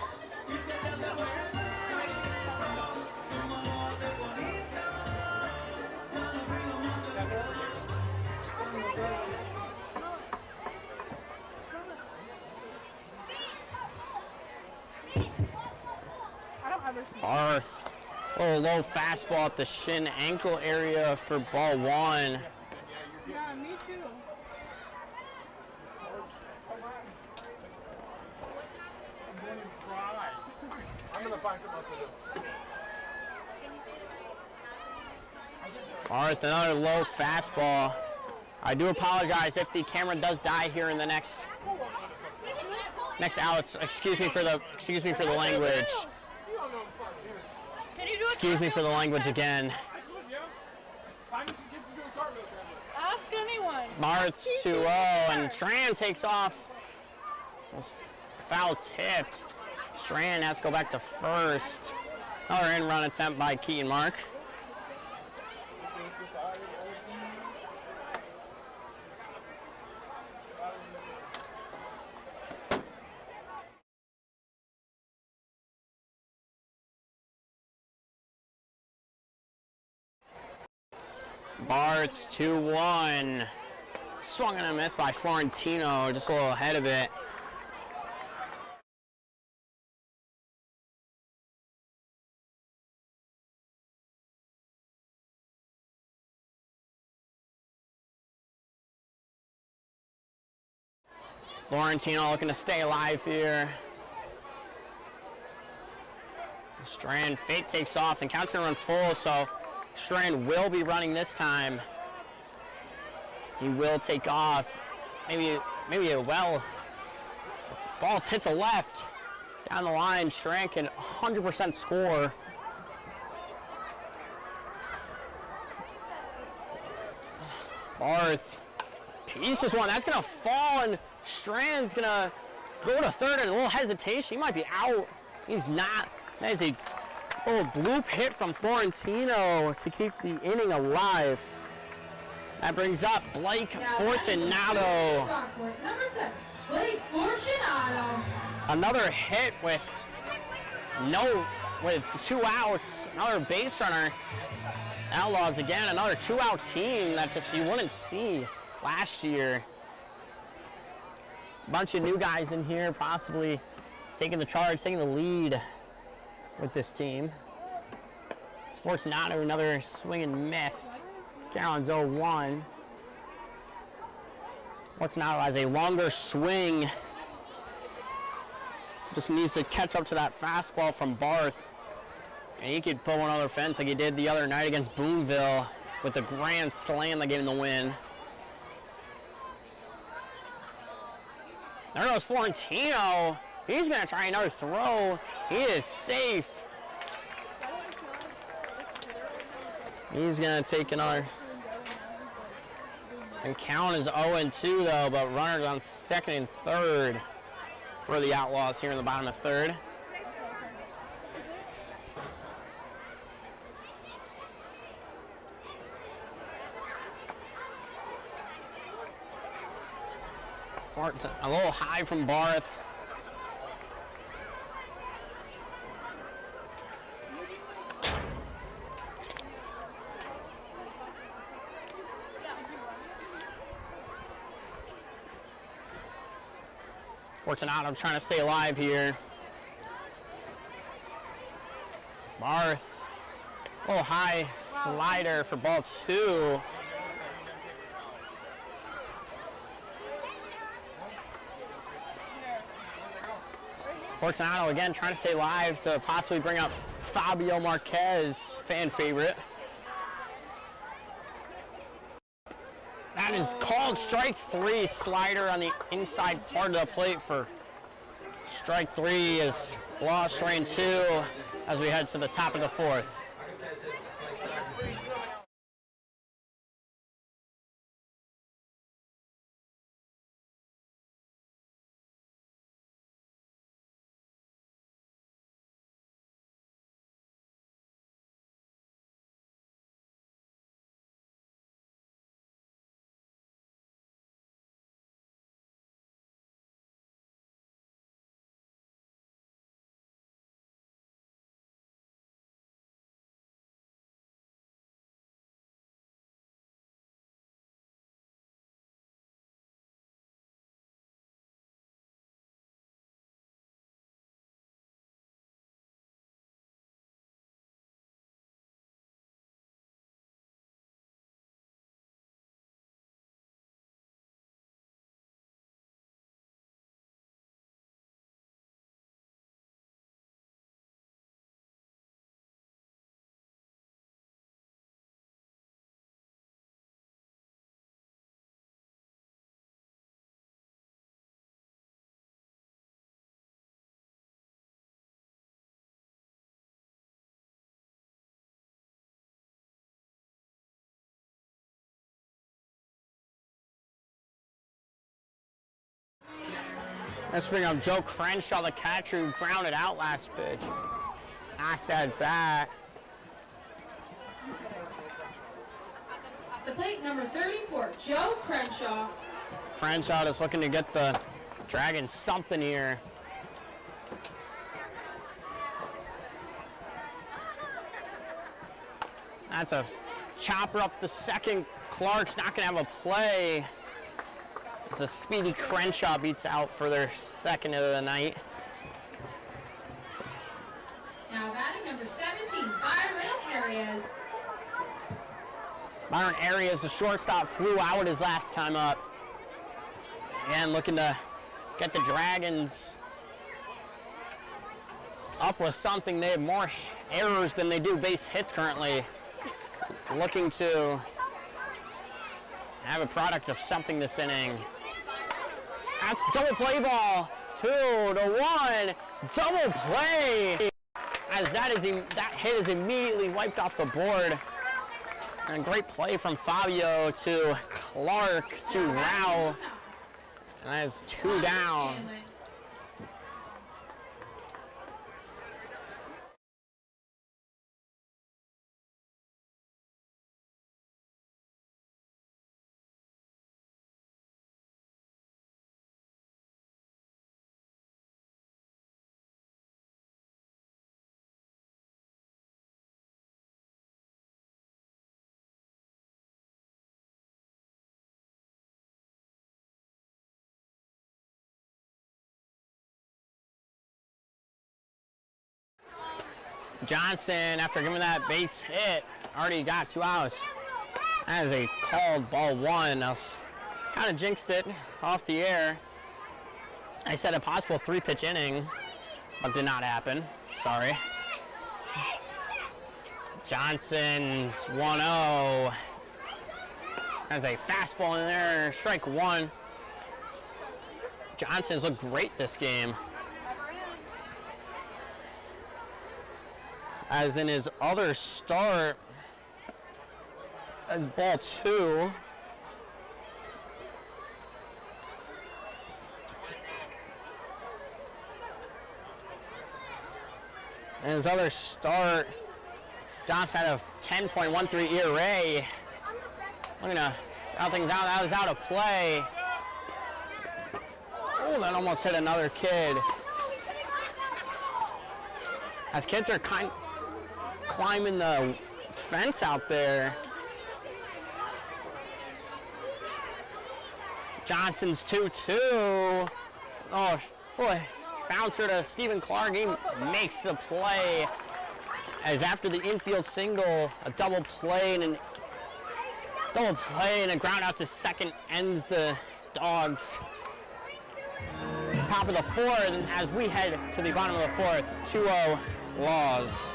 Barth, a little low fastball at the shin ankle area for ball one. Yeah, me too. I'm gonna find something else to do. Barth, another low fastball. I do apologize if the camera does die here in the next out. Excuse me for the language. Excuse me for the language again. Ask anyone. Barth's 2-0 and Strand takes off. Foul tipped. Strand has to go back to first. Another in-run attempt by Keaton Mark. Barth's 2-1. Swung and a miss by Florentino, just a little ahead of it. Florentino looking to stay alive here. Strand fake takes off and count's gonna run full, so Strand will be running this time. He will take off. Maybe a well. Ball hits a left. Down the line, Strand can 100% score. Barth pieces one. That's gonna fall, and Strand's gonna go to third, and a little hesitation. He might be out. He's not. That is a little bloop hit from Florentino to keep the inning alive. That brings up Blake Fortunato. Number 6, Blake Fortunato. Another hit with 2 outs. Another base runner. Outlaws again, another 2-out team that just you wouldn't see last year. Bunch of new guys in here, possibly taking the charge, taking the lead with this team. Fortunato, another swing and miss. Carolyn's 0-1. Fortunato has a longer swing. Just needs to catch up to that fastball from Barth. And he could pull one on the fence like he did the other night against Boonville with the grand slam that gave him the win. There goes Florentino. He's going to try another throw. He is safe. He's going to take another. And count is 0-2 though, but runners on second and third for the Outlaws here in the bottom of third. A little high from Barth. Fortunato trying to stay alive here. Barth, a little high slider for ball 2. Fortunato again trying to stay alive to possibly bring up Fabio Marquez, fan favorite. That is called strike 3, slider on the inside part of the plate for strike 3 is lost, strain 2 as we head to the top of the 4th. Let's bring up Joe Crenshaw, the catcher who grounded out last pitch. Knocks that back. At the plate, number 34, Joe Crenshaw. Crenshaw is looking to get the Dragons something here. That's a chopper up the second. Clark's not going to have a play. It's a speedy Crenshaw beats out for their second of the night. Now batting number 17, Byron Arias. Byron Arias, the shortstop, flew out his last time up. Again, looking to get the Dragons up with something. They have more errors than they do base hits currently. Looking to have a product of something this inning. That's double play ball. 2-1. Double play. As that hit is immediately wiped off the board. And great play from Fabio to Clark to Rao. And that is 2 down. Johnson, after giving that base hit, already got 2 outs. That is a called ball 1. I kind of jinxed it off the air. I said a possible 3-pitch inning, but did not happen. Sorry. Johnson's 1-0. There's a fastball in there, strike 1. Johnson's looked great this game. As in his other start, as ball 2. And his other start, Johnson had a 10.13 ERA. Looking to out things out. That was out of play. Oh, that almost hit another kid. As kids are climbing the fence out there. Johnson's 2-2. Oh, boy. Bouncer to Stephen Clark. He makes a play. As after the infield single, a double play and a ground out to second ends the Dawgs. Top of the 4th, and as we head to the bottom of the 4th, 2-0 Laws.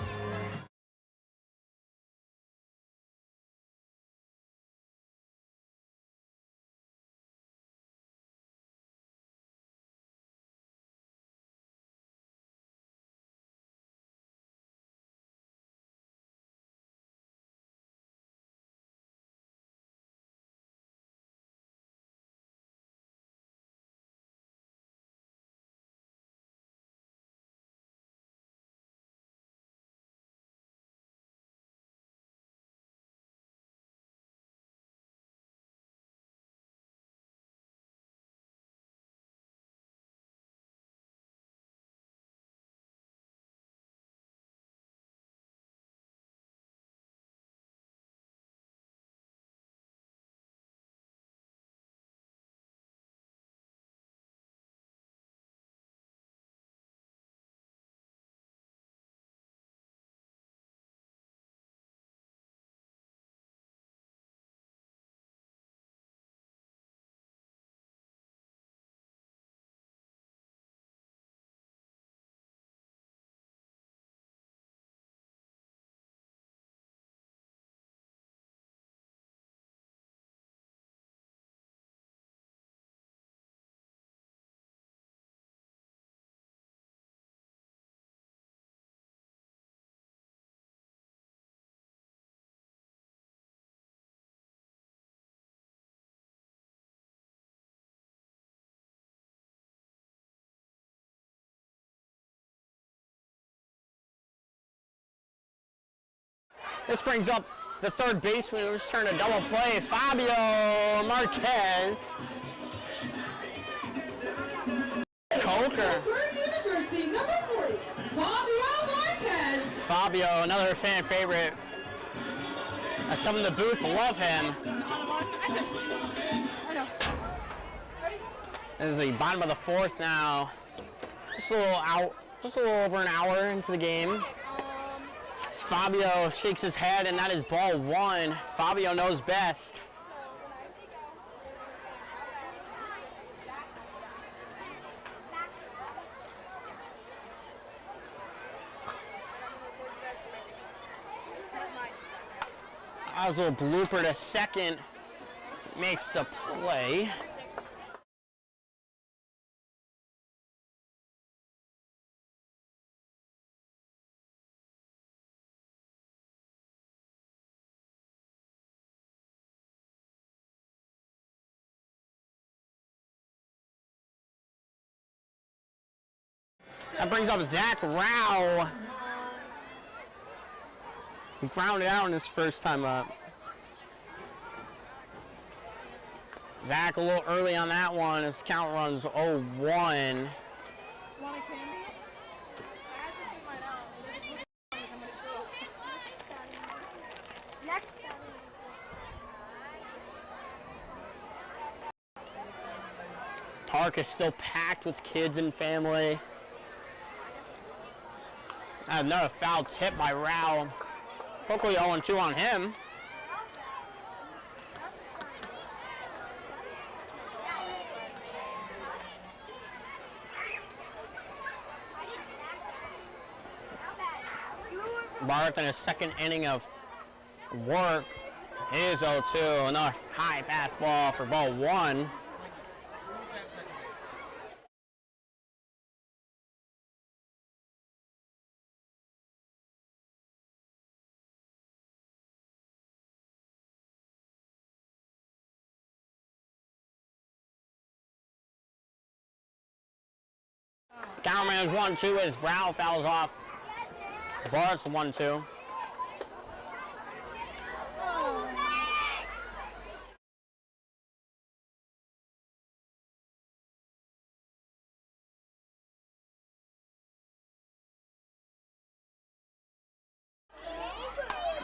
This brings up the third baseman who just turned a double play, Fabio Marquez. Coker. University, number 40, Fabio Marquez. Fabio, another fan favorite. Some in the booth love him. This is the bottom of the fourth now. Just a little over an hour into the game. Fabio shakes his head, and that is ball one. Fabio knows best. That was a little blooper to second. Makes the play. That brings up Zach Rao. He grounded out in his first time up. Zach a little early on that one. His count runs 0-1. Want a candy? I had to see mine out. Next. Park is still packed with kids and family. Another foul tip by Rao. Quickly 0-2 on him. Barth in his second inning of work is 0-2. Another high fastball for ball one. Counterman is 1-2 as Rao fouls off. Bart's 1-2.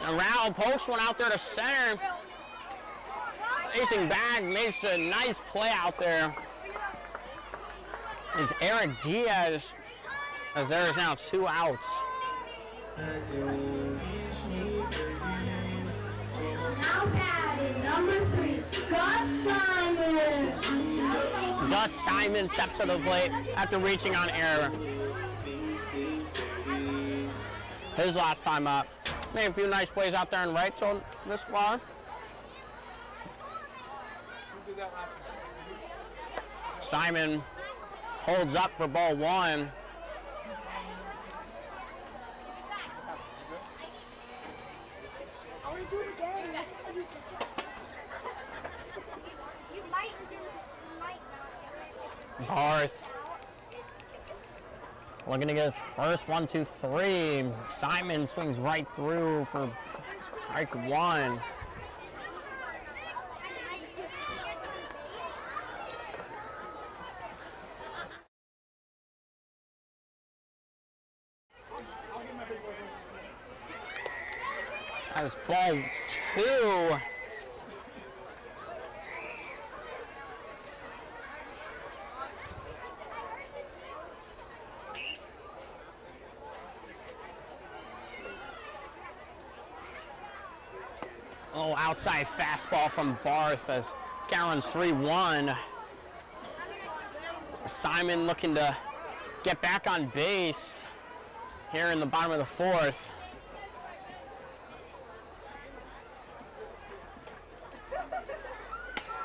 And Rao pokes one out there to center. Facing back makes a nice play out there. Is Eric Diaz, as there is now 2 outs. Now batting, number 3, Gus Simon. Gus Simon steps to the plate after reaching on error. His last time up. Made a few nice plays out there in right so this far. Simon holds up for ball one. Barth looking to get his first 1-2-3. Simon swings right through for strike one. That's ball two. Oh, outside fastball from Barth as Callan's 3-1. Simon looking to get back on base here in the bottom of the fourth.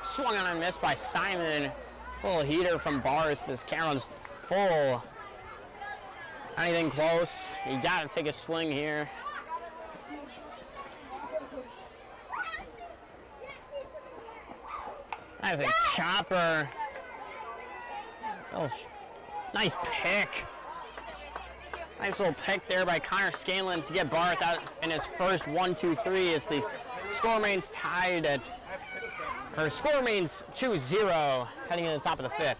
Swung on and missed by Simon. A little heater from Barth as Callan's full. Anything close? You got to take a swing here. That is a chopper. Oh, nice pick. Nice little pick there by Connor Scanlon to get Barth out in his first 1-2-3 as the score remains tied at, or score remains 2-0 heading into the top of the fifth.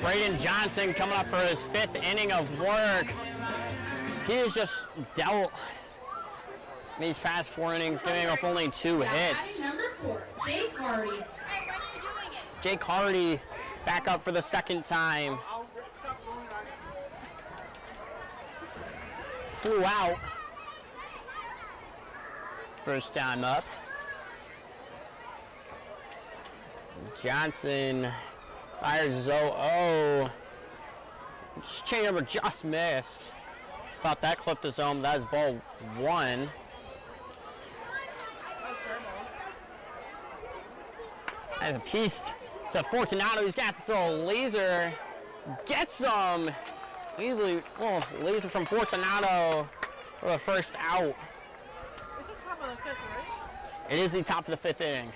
Braden Johnson coming up for his fifth inning of work. He has just dealt these past 4 innings, giving up only 2 hits. Number 4, Jake Hardy. Hey, when are you doing it? Jake Hardy back up for the second time. Flew out. First time up. Johnson fires his 0-0. Changeover just missed. Thought that clipped his home. That is ball 1. And a piece to Fortunato. He's got to throw a laser. Gets him. Easily, well, laser from Fortunato for the first out. Is it top of the fifth, right? It is the top of the 5th inning.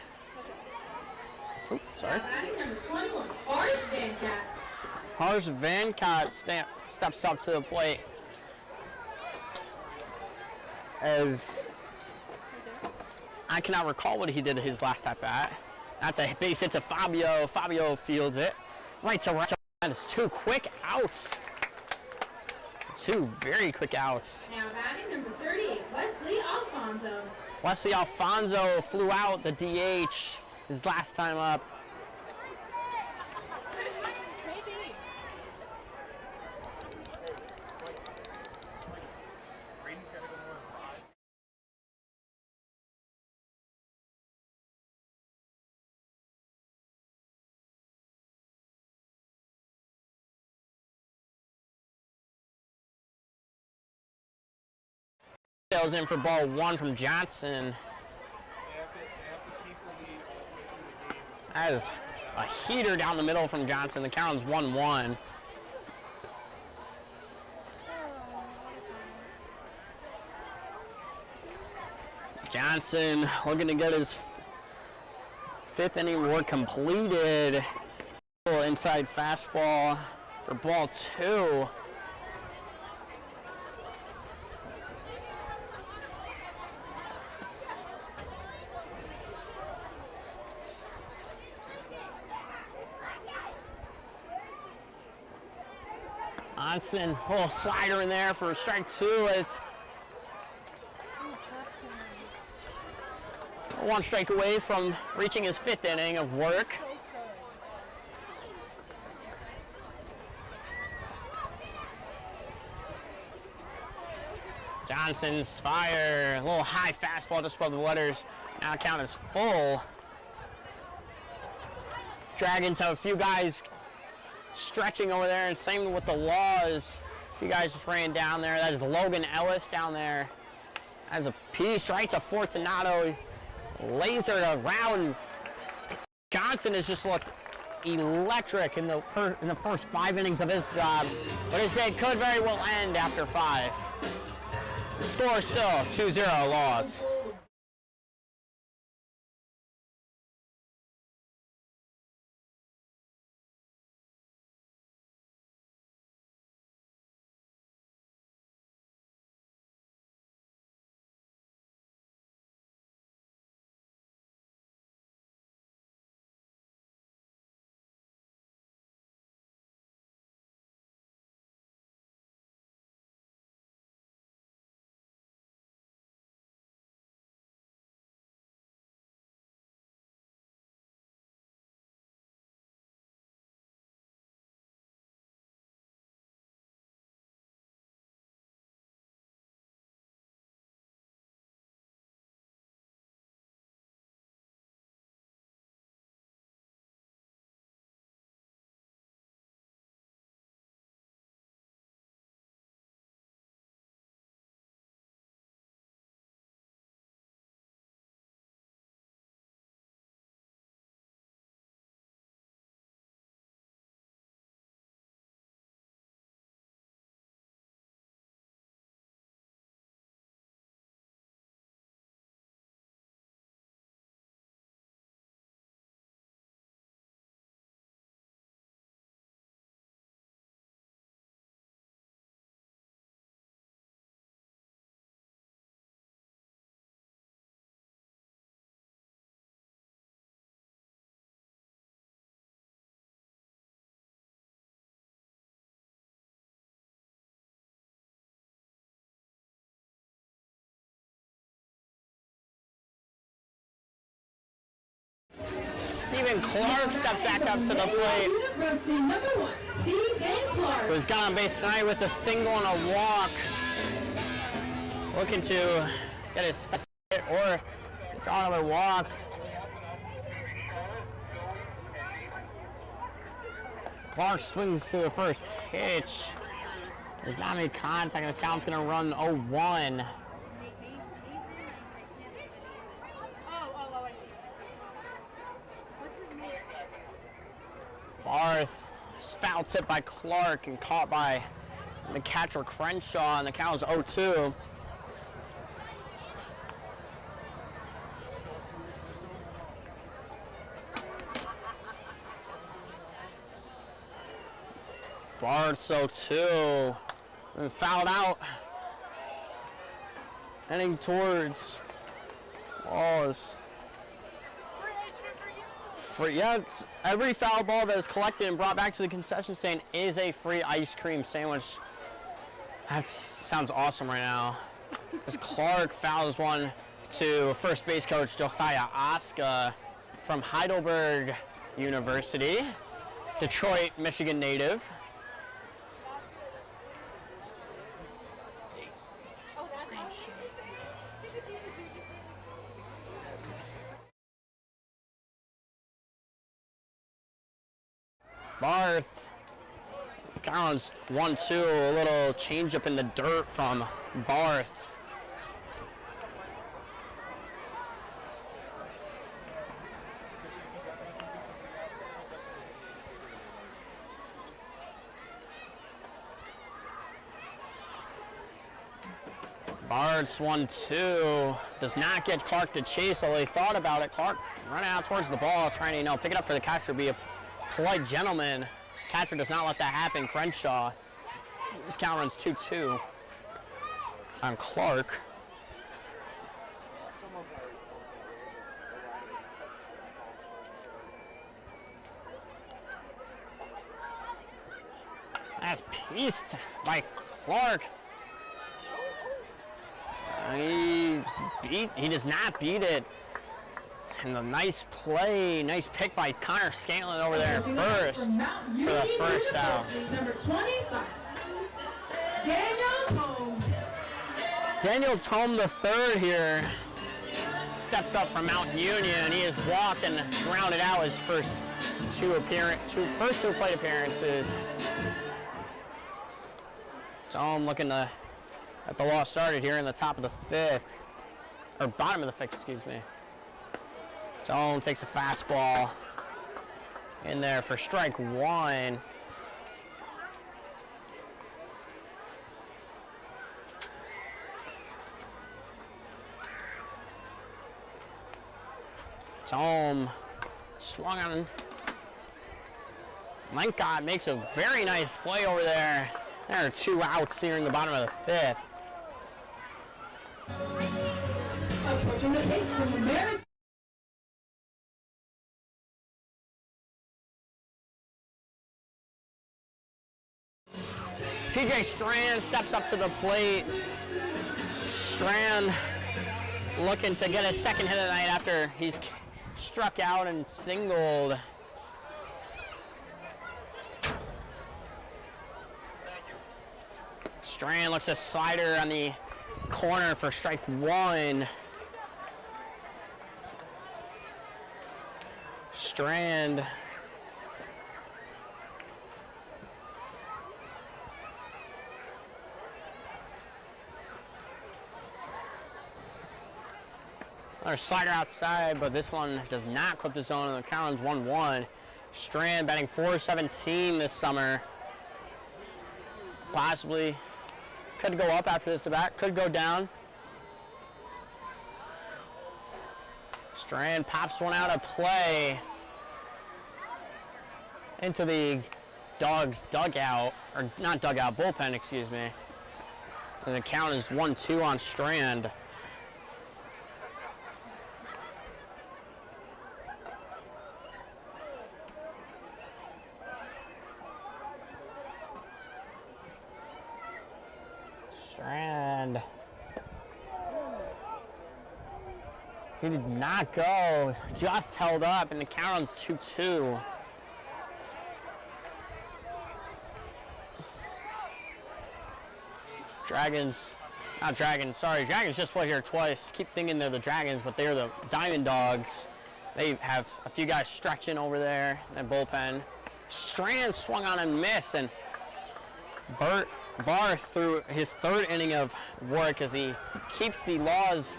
Oops, sorry. Batting number 21, Harsh Vancat. Harsh Vancat steps up to the plate as I cannot recall what he did his last at bat. That's a base hit to Fabio. Fabio fields it right to right. That is 2 quick outs. 2 very quick outs. Now batting number 38, Wesley Alfonso. Wesley Alfonso flew out the DH his last time up. Maybe. Sails in for ball 1 from Johnson. That is a heater down the middle from Johnson. The count is 1-1. Johnson looking to get his 5th inning work completed. Inside fastball for ball 2. Johnson, little slider in there for strike 2 as 1 strike away from reaching his 5th inning of work. Johnson's fire, a little high fastball just above the letters. Now count is full. Dragons have a few guys stretching over there, and same with the Laws. You guys just ran down there. That is Logan Ellis down there. As a piece right to Fortunato. Lasered around. Johnson has just looked electric in the first 5 innings of his job, but his day could very well end after 5. The score is still 2-0 Laws. Stephen Clark steps back up to the plate. University number 1, Stephen Clark. Who's got on base tonight with a single and a walk. Looking to get his hit or draw another walk. Clark swings to the first pitch. There's not any contact, and the count's going to run 0-1. Barth, foul tip by Clark and caught by the catcher Crenshaw, and the count is 0-2. Barth 0-2. And fouled out. Heading towards Laws. Yeah, every foul ball that is collected and brought back to the concession stand is a free ice cream sandwich. That sounds awesome right now. As Clark fouls one to first base coach Josiah Oska from Heidelberg University, Detroit, Michigan native. Barth, counts 1-2, a little change up in the dirt from Barth. Barth's 1-2, does not get Clark to chase, although he thought about it. Clark running out towards the ball, trying to, pick it up for the catcher, be a polite gentleman. Catcher does not let that happen. Crenshaw. This count runs 2-2 on Clark. That's pieced by Clark. He does not beat it. And a nice play, nice pick by Connor Scanlon over there first for the first out. Number 25, Daniel Tome. Daniel Tome the third here steps up from Mount Union. He has walked and grounded out his first two plate appearances. Tome looking to at the loss started here in the top of the fifth, or bottom of the fifth, excuse me. Tome takes a fastball in there for strike one. Tome swung on. Lenkott makes a very nice play over there. There are two outs here in the bottom of the fifth. Approaching the plate from the Mariners. PJ Strand steps up to the plate. Strand looking to get a second hit of the night after he's struck out and singled. Strand looks a slider on the corner for strike one. Strand another slider outside, but this one does not clip the zone, and the count is 1-1. Strand batting .417 this summer. Possibly could go up after this at bat, could go down. Strand pops one out of play into the Dawgs dugout, or not dugout, bullpen, excuse me. And the count is 1-2 on Strand. Strand. He did not go, just held up, and the count on 2-2. Dragons just played here twice. Keep thinking they're the Dragons, but they're the Diamond Dogs. They have a few guys stretching over there in the bullpen. Strand swung on and missed, and Barr threw his third inning of work as he keeps the Laws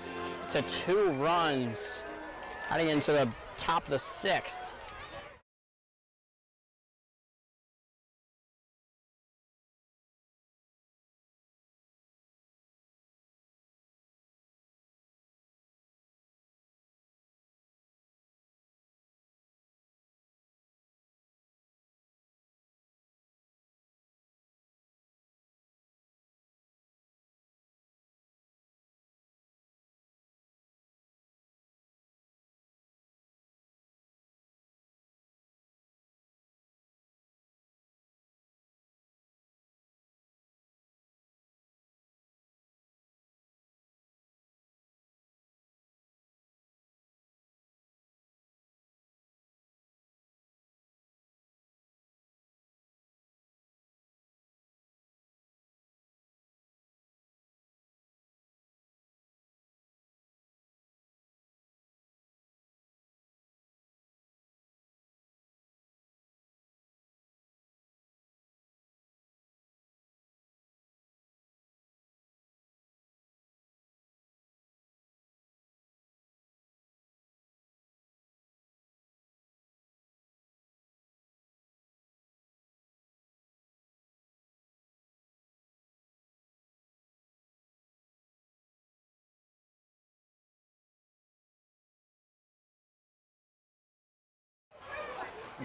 to 2 runs, heading into the top of the 6th.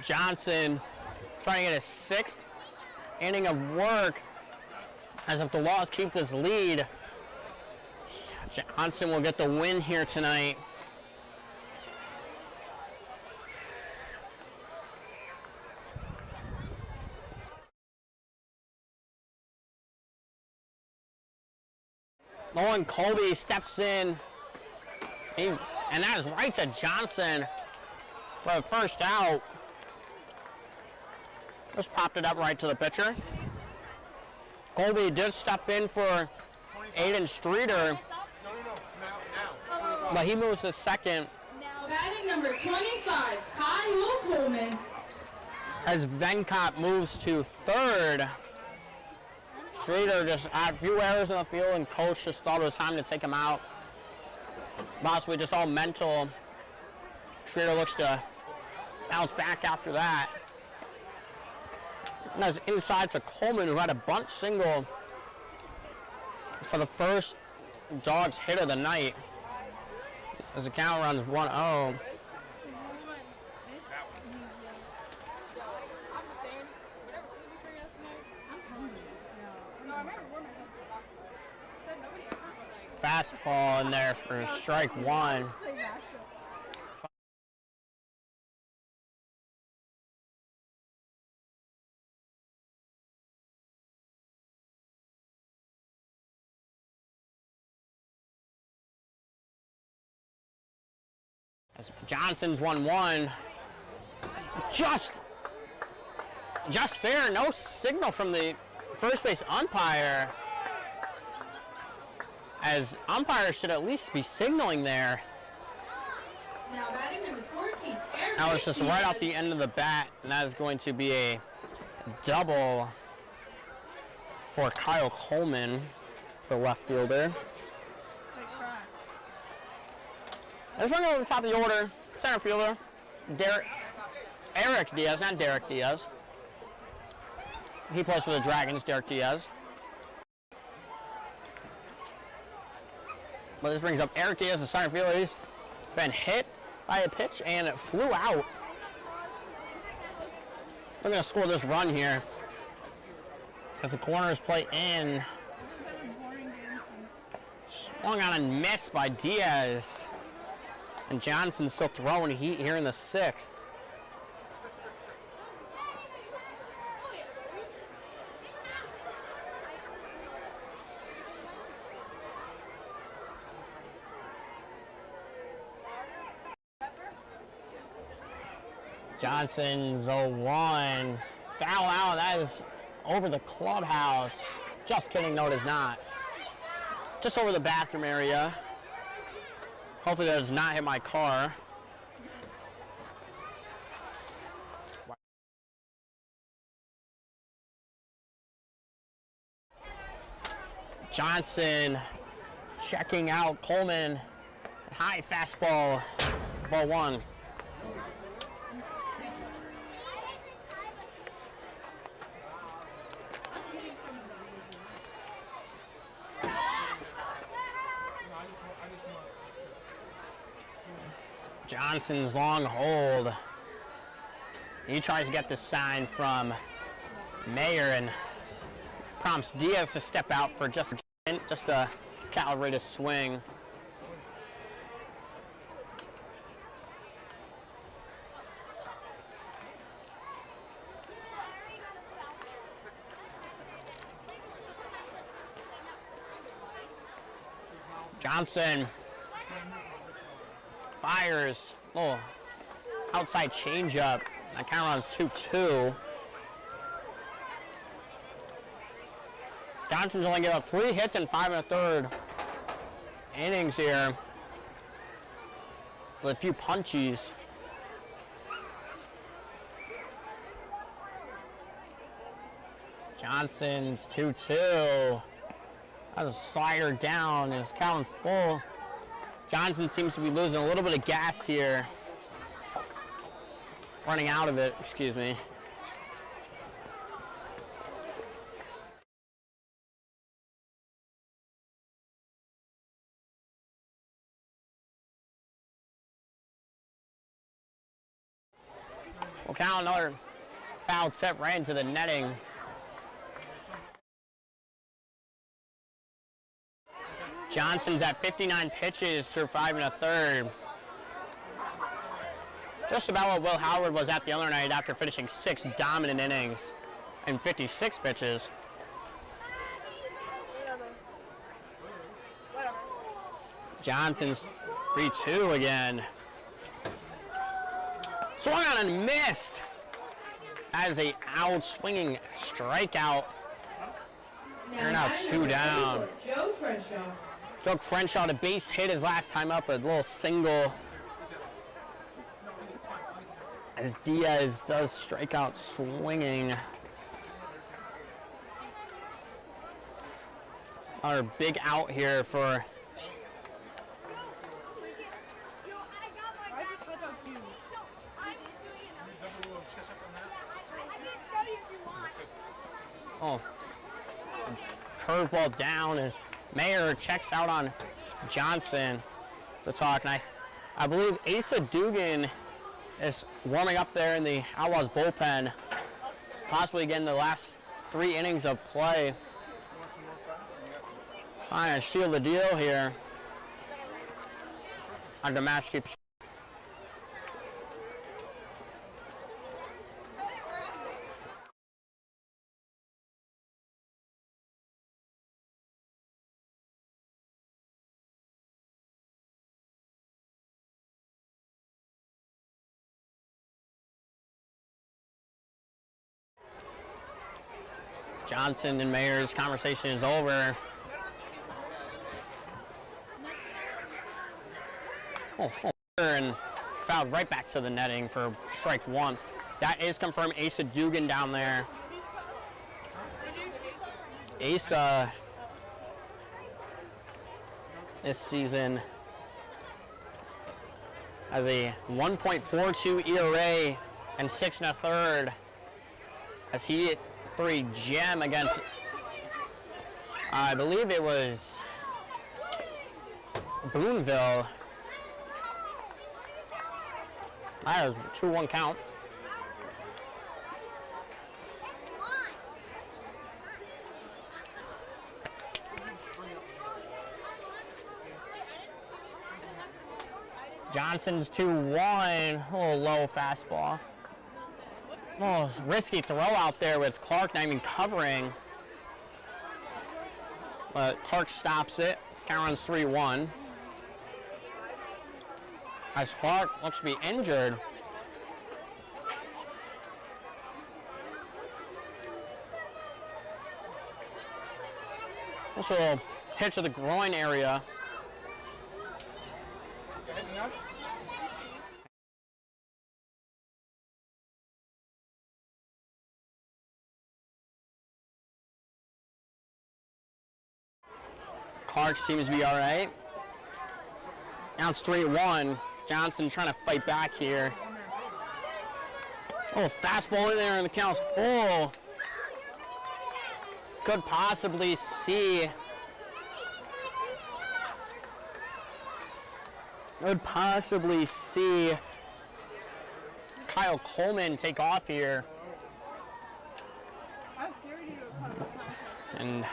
Johnson trying to get his 6th inning of work, as if the Laws keep this lead. Johnson will get the win here tonight. Nolan Colby steps in, and that is right to Johnson for the first out. Just popped it up right to the pitcher. Colby did step in for Aiden Streeter, but he moves to second. Now batting number 25, Kyle Coleman. As Venkat moves to third. Streeter just had a few errors in the field, and coach just thought it was time to take him out. Possibly just all mental. Streeter looks to bounce back after that. And that's inside to Coleman, who had a bunt single for the first Dawgs hit of the night. As the count runs 1-0. Fastball in there for strike 1. As Johnson's 1-1. Just fair. No signal from the first base umpire. As umpires should at least be signaling there. Now batting number 14, Eric. That was just right off the end of the bat, and that is going to be a double for Kyle Coleman, the left fielder. Let's run over the top of the order. Center fielder, Eric Diaz, not Derek Diaz. He plays for the Dragons, Derek Diaz. But this brings up Eric Diaz, the center fielder. He's been hit by a pitch and it flew out. They're going to score this run here as the corners play in. Swung on and missed by Diaz. And Johnson's still throwing heat here in the 6th. Johnson's 0-1. Foul out. That is over the clubhouse. Just kidding. No, it is not. Just over the bathroom area. Hopefully that does not hit my car. Johnson checking out Coleman. High fastball. Ball one. Johnson's long hold. He tries to get the sign from Mayer and prompts Diaz to step out for just a calibrated swing. Johnson fires. Oh, outside changeup. That count runs 2-2. Johnson's only given up 3 hits in 5 1/3 innings here, with a few punchies. Johnson's 2-2. That's a slider down. It's counting full. Johnson seems to be losing a little bit of gas here. Running out of it, excuse me. We'll count another foul tip right into the netting. Johnson's at 59 pitches through 5 1/3. Just about what Will Howard was at the other night after finishing 6 dominant innings and 56 pitches. Johnson's 3-2 again. Swung on and missed. As a out swinging strikeout. They're now 2 down. Joe Crenshaw, the base hit his last time up, a little single. As Diaz does strike out swinging. Our big out here for curveball down as Mayer checks out on Johnson to talk. And I believe Asa Dugan is warming up there in the Outlaws bullpen, possibly getting the last 3 innings of play. Trying to seal the deal here. On the match keeps. Johnson and Mayer's conversation is over. And fouled right back to the netting for strike 1. That is confirmed. Asa Dugan down there. Asa this season has a 1.42 ERA and 6 1/3 as he hit 3 gem against, I believe it was Boonville. That was 2-1 count. Johnson's 2-1, a little low fastball. A little risky throw out there with Clark not even covering. But Clark stops it. Count runs 3-1. As Clark looks to be injured. Also a hitch of the groin area. Clark seems to be all right. Now it's 3-1. Johnson trying to fight back here. Oh, fastball in there and the count's full. Could possibly see. Kyle Coleman take off here. And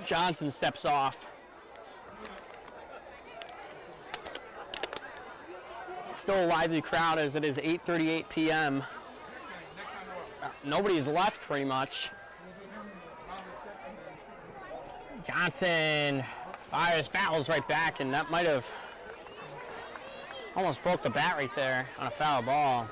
Johnson steps off. Still a lively crowd as it is 8:38 p.m. Nobody's left pretty much. Johnson fires fouls right back, and that might have almost broke the bat right there on a foul ball.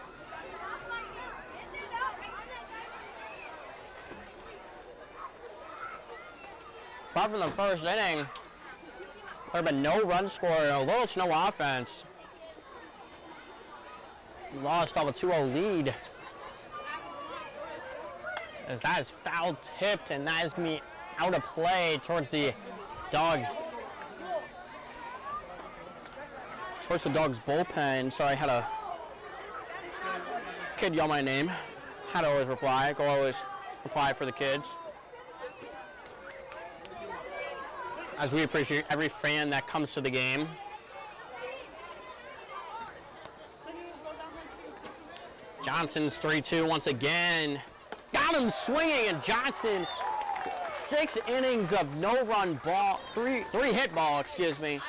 Apart from the first inning, there have been no run scored, a little to no offense. Lost off a 2-0 lead. As that is foul tipped, and that is going to be out of play towards the Dawgs. Towards the Dawgs bullpen. Sorry, I had a kid yell my name. Had to always reply. Go always reply for the kids. As we appreciate every fan that comes to the game. Johnson's 3-2 once again. Got him swinging, and Johnson, 6 innings of no-run ball, three hit ball, excuse me.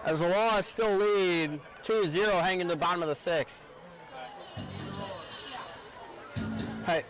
As the Laws still lead 2-0 hanging to the bottom of the 6th. Hey.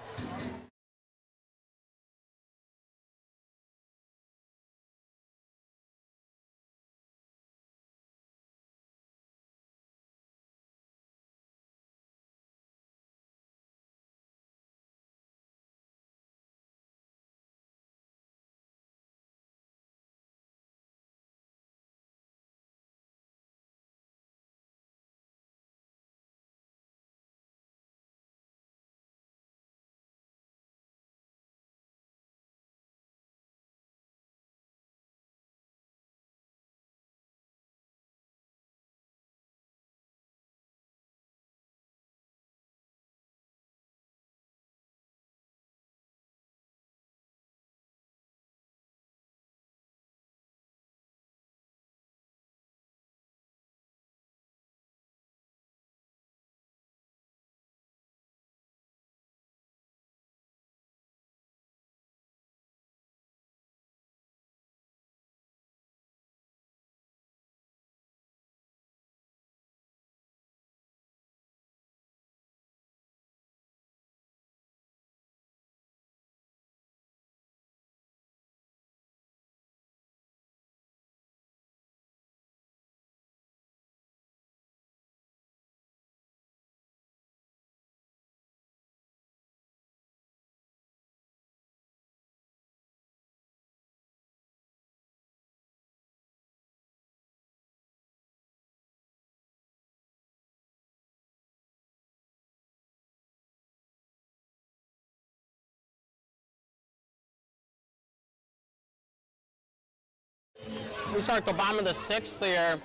We start at the bottom of the 6th here.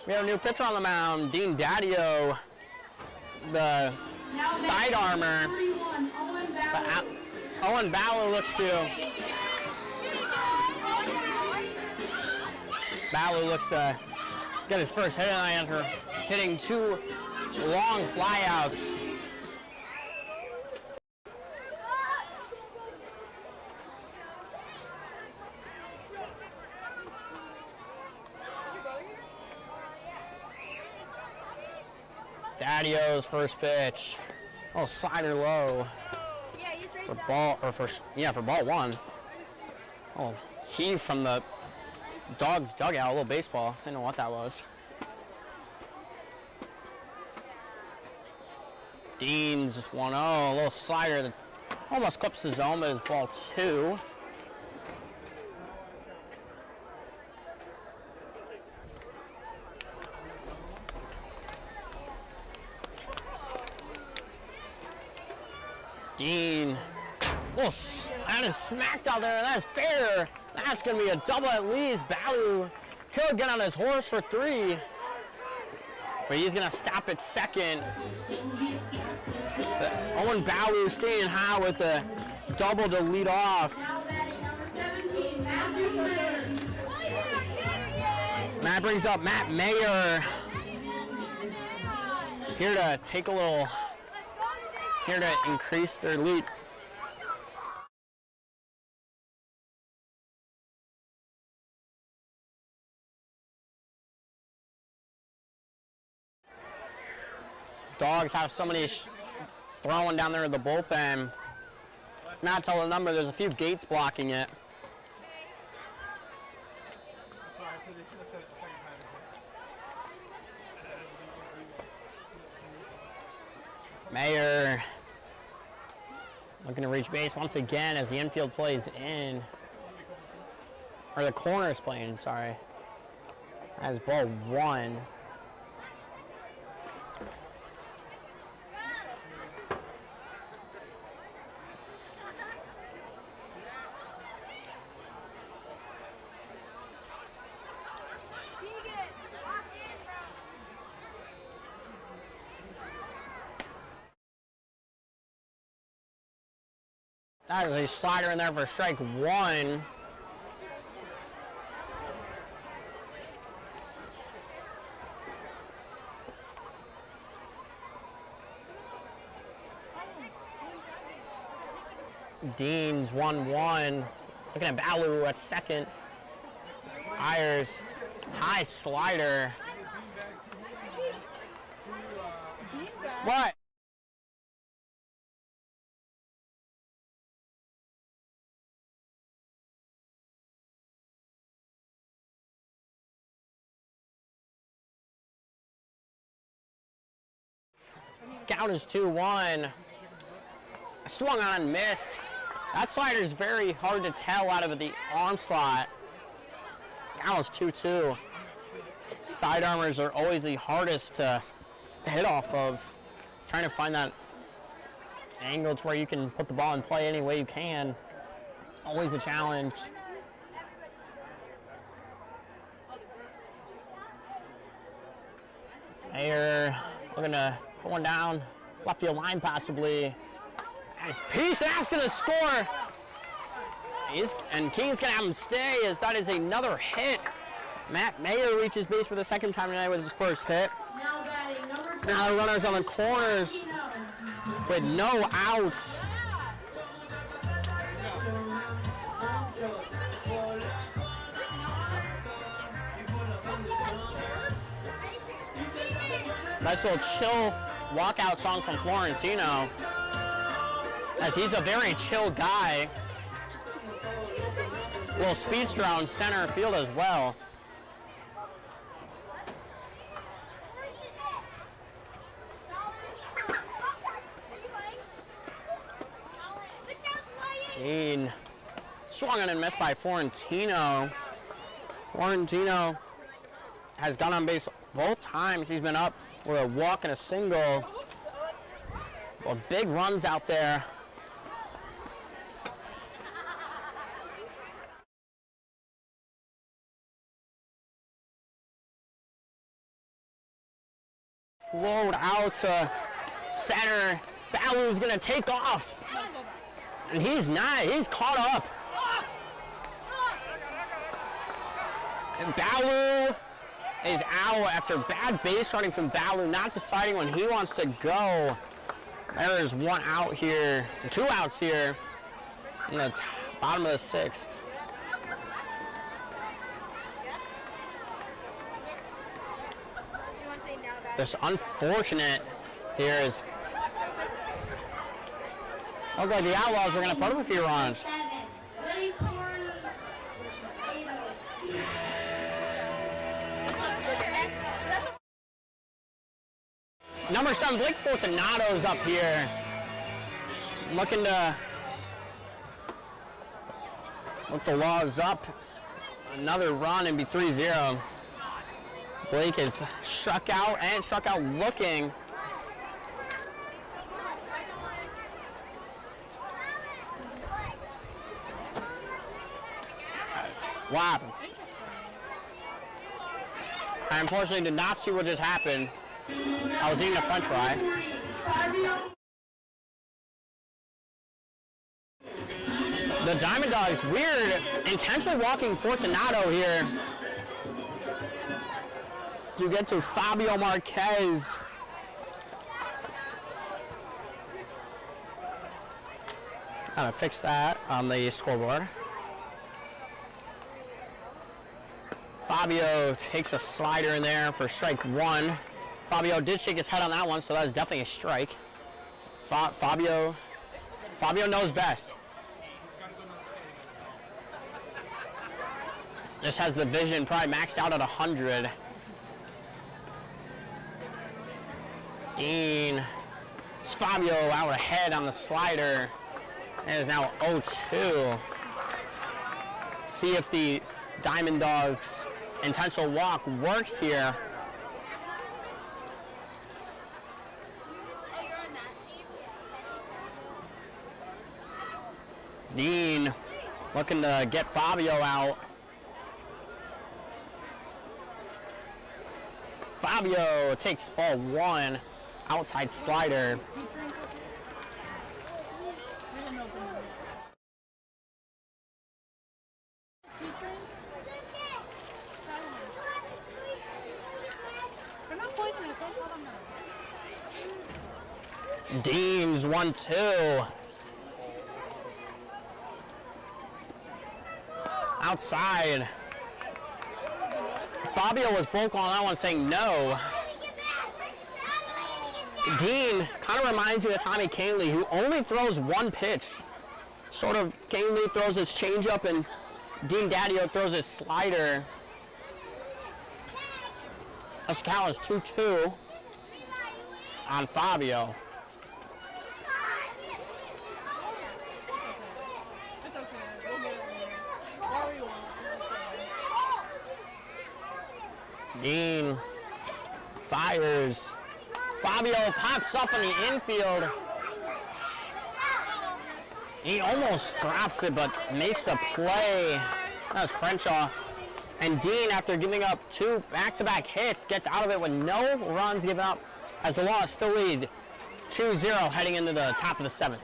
We have a new pitcher on the mound, Dean Daddio, the side armor. But Owen Bauer looks to get his first hit after hitting 2 long flyouts. Daddio's first pitch. Oh, slider low. For ball, or for ball 1. Oh, heave from the Dawgs dugout, a little baseball. I didn't know what that was. Dean's 1-0, a little slider that Almost clips the zone, but it's ball 2. Dean. Oh, that is smacked out there, and that's fair. That's going to be a double at least. Balu could get on his horse for 3. But he's going to stop at second. Owen Balu staying high with the double to lead off. That brings up Matt Mayer. Here to take a little, here to increase their lead. Dawgs have somebody throwing down there in the bullpen. Not tell the number, there's a few gates blocking it. Mayer looking to reach base once again as the infield plays in. Or the corner is playing, sorry. As ball 1. That is a slider in there for strike 1. Dean's 1-1. Looking at Balu at second. Ayers, high slider. What? Count is 2-1. Swung on and missed. That slider is very hard to tell out of the arm slot. Count is 2-2. Sidearmers are always the hardest to hit off of. Trying to find that angle to where you can put the ball in play any way you can. Always a challenge. Mayer looking to put one down. Left field line possibly. Nice piece, that's gonna score. And Keen's gonna have him stay as that is another hit. Matt Mayer reaches base for the second time tonight with his first hit. Now the runners on the corners with no outs. Nice little chill walkout song from Florentino, as he's a very chill guy. A little speedster out in center field as well. Dean swung on and missed by Florentino. Florentino has gone on base both times he's been up with a walk and a single. Well, big runs out there. Float out to center. Balu's gonna take off. And he's not, he's caught up. And Balu is out after bad base running from Balu, not deciding when he wants to go. There is one out here, 2 outs here in the bottom of the 6th. This unfortunate here is, look like the Outlaws were going to put up a few runs. Number 7, Blake Fortunato's up here, looking to Look, the Laws up. Another run and be 3-0. Blake is struck out and struck out looking. Wow. I unfortunately did not see what just happened. I was eating a french fry. The Diamond Dogs, weird, intentionally walking Fortunato here to get to Fabio Marquez. Gotta fix that on the scoreboard. Fabio takes a slider in there for strike one. Fabio did shake his head on that one, so that was definitely a strike. Fabio knows best. Just has the vision probably maxed out at 100. Dean. It's Fabio out ahead on the slider. It is now 0-2. See if the Diamond Dogs intentional walk works here. Oh, you're on that team? Dean looking to get Fabio out. Fabio takes ball one, outside slider. Dean's 1-2. Outside. Fabio was vocal on that one saying no. Dean kind of reminds me of Tommy Canley, who only throws one pitch. Sort of, Canley throws his changeup and Dean Daddio throws his slider. This count is 2-2 on Fabio. It's okay. We'll get it later. Or we won't. Dean fires. Fabio pops up in the infield. He almost drops it, but makes a play. That was Crenshaw. And Dean, after giving up 2 back-to-back hits, gets out of it with no runs given up, as the Laws still lead 2-0 heading into the top of the 7th.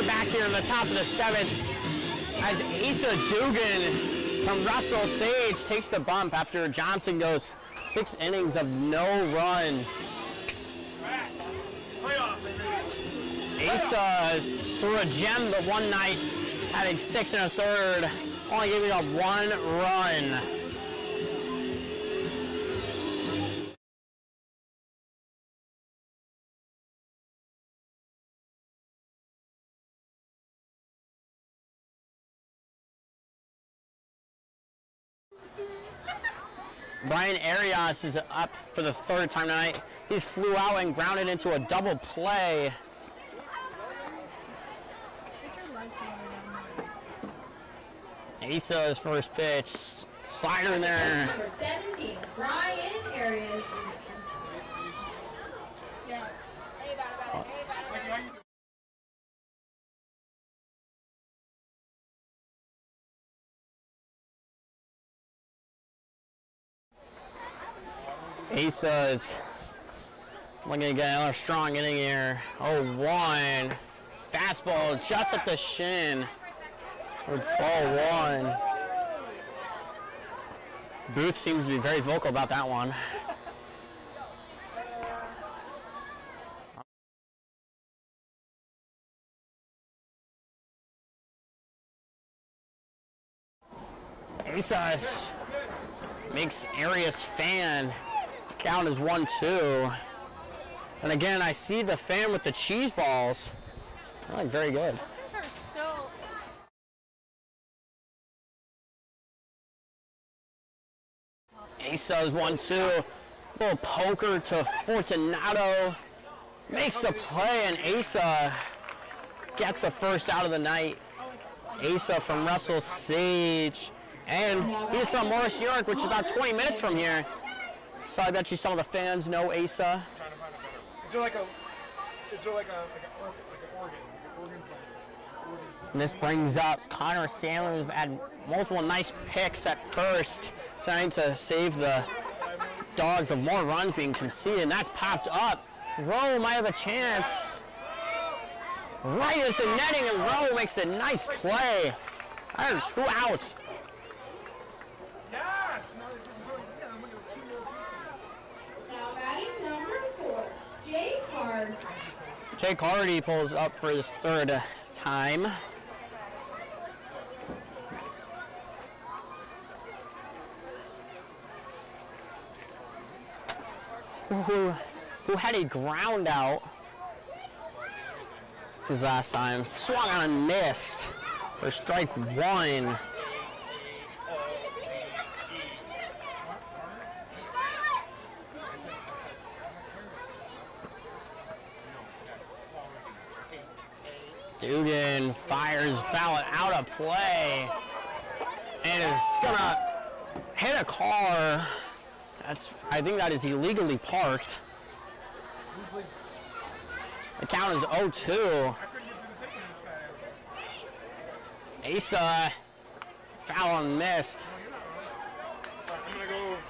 back here in the top of the 7th as Asa Dugan from Russell Sage takes the bump after Johnson goes 6 innings of no runs. Asa threw a gem the one night, having 6 1/3, only giving up 1 run. Brian Arias is up for the 3rd time tonight. He flew out and grounded into a double play. Asa's first pitch, slider in there. Number 17, Brian Arias. Asa is looking to get another strong inning here. 0-1. Fastball just at the shin. For ball 1. Booth seems to be very vocal about that one. Asa makes Arias fan. Count is 1-2. And again, I see the fan with the cheese balls. I like very good. They're still. Asa's 1-2. Little poker to Fortunato. Makes the play, and Asa gets the first out of the night. Asa from Russell Sage. And he's from Morris, New York, which is about 20 minutes from here. So I bet you some of the fans know Asa. Is there like an organ? And this brings up Connor Sandler, who's had multiple nice picks at first, trying to save the Dogs of more runs being conceded. And that's popped up. Rowe might have a chance. Right at the netting, and Rowe makes a nice play. I heard 2 outs. Now batting number 4, Jay Card. Jake Hardy pulls up for his 3rd time. Who had a ground out his last time. Swung on and missed for strike 1. Dugan fires foul out of play and is gonna hit a car. I think that is illegally parked. The count is 0-2. Asa foul and missed.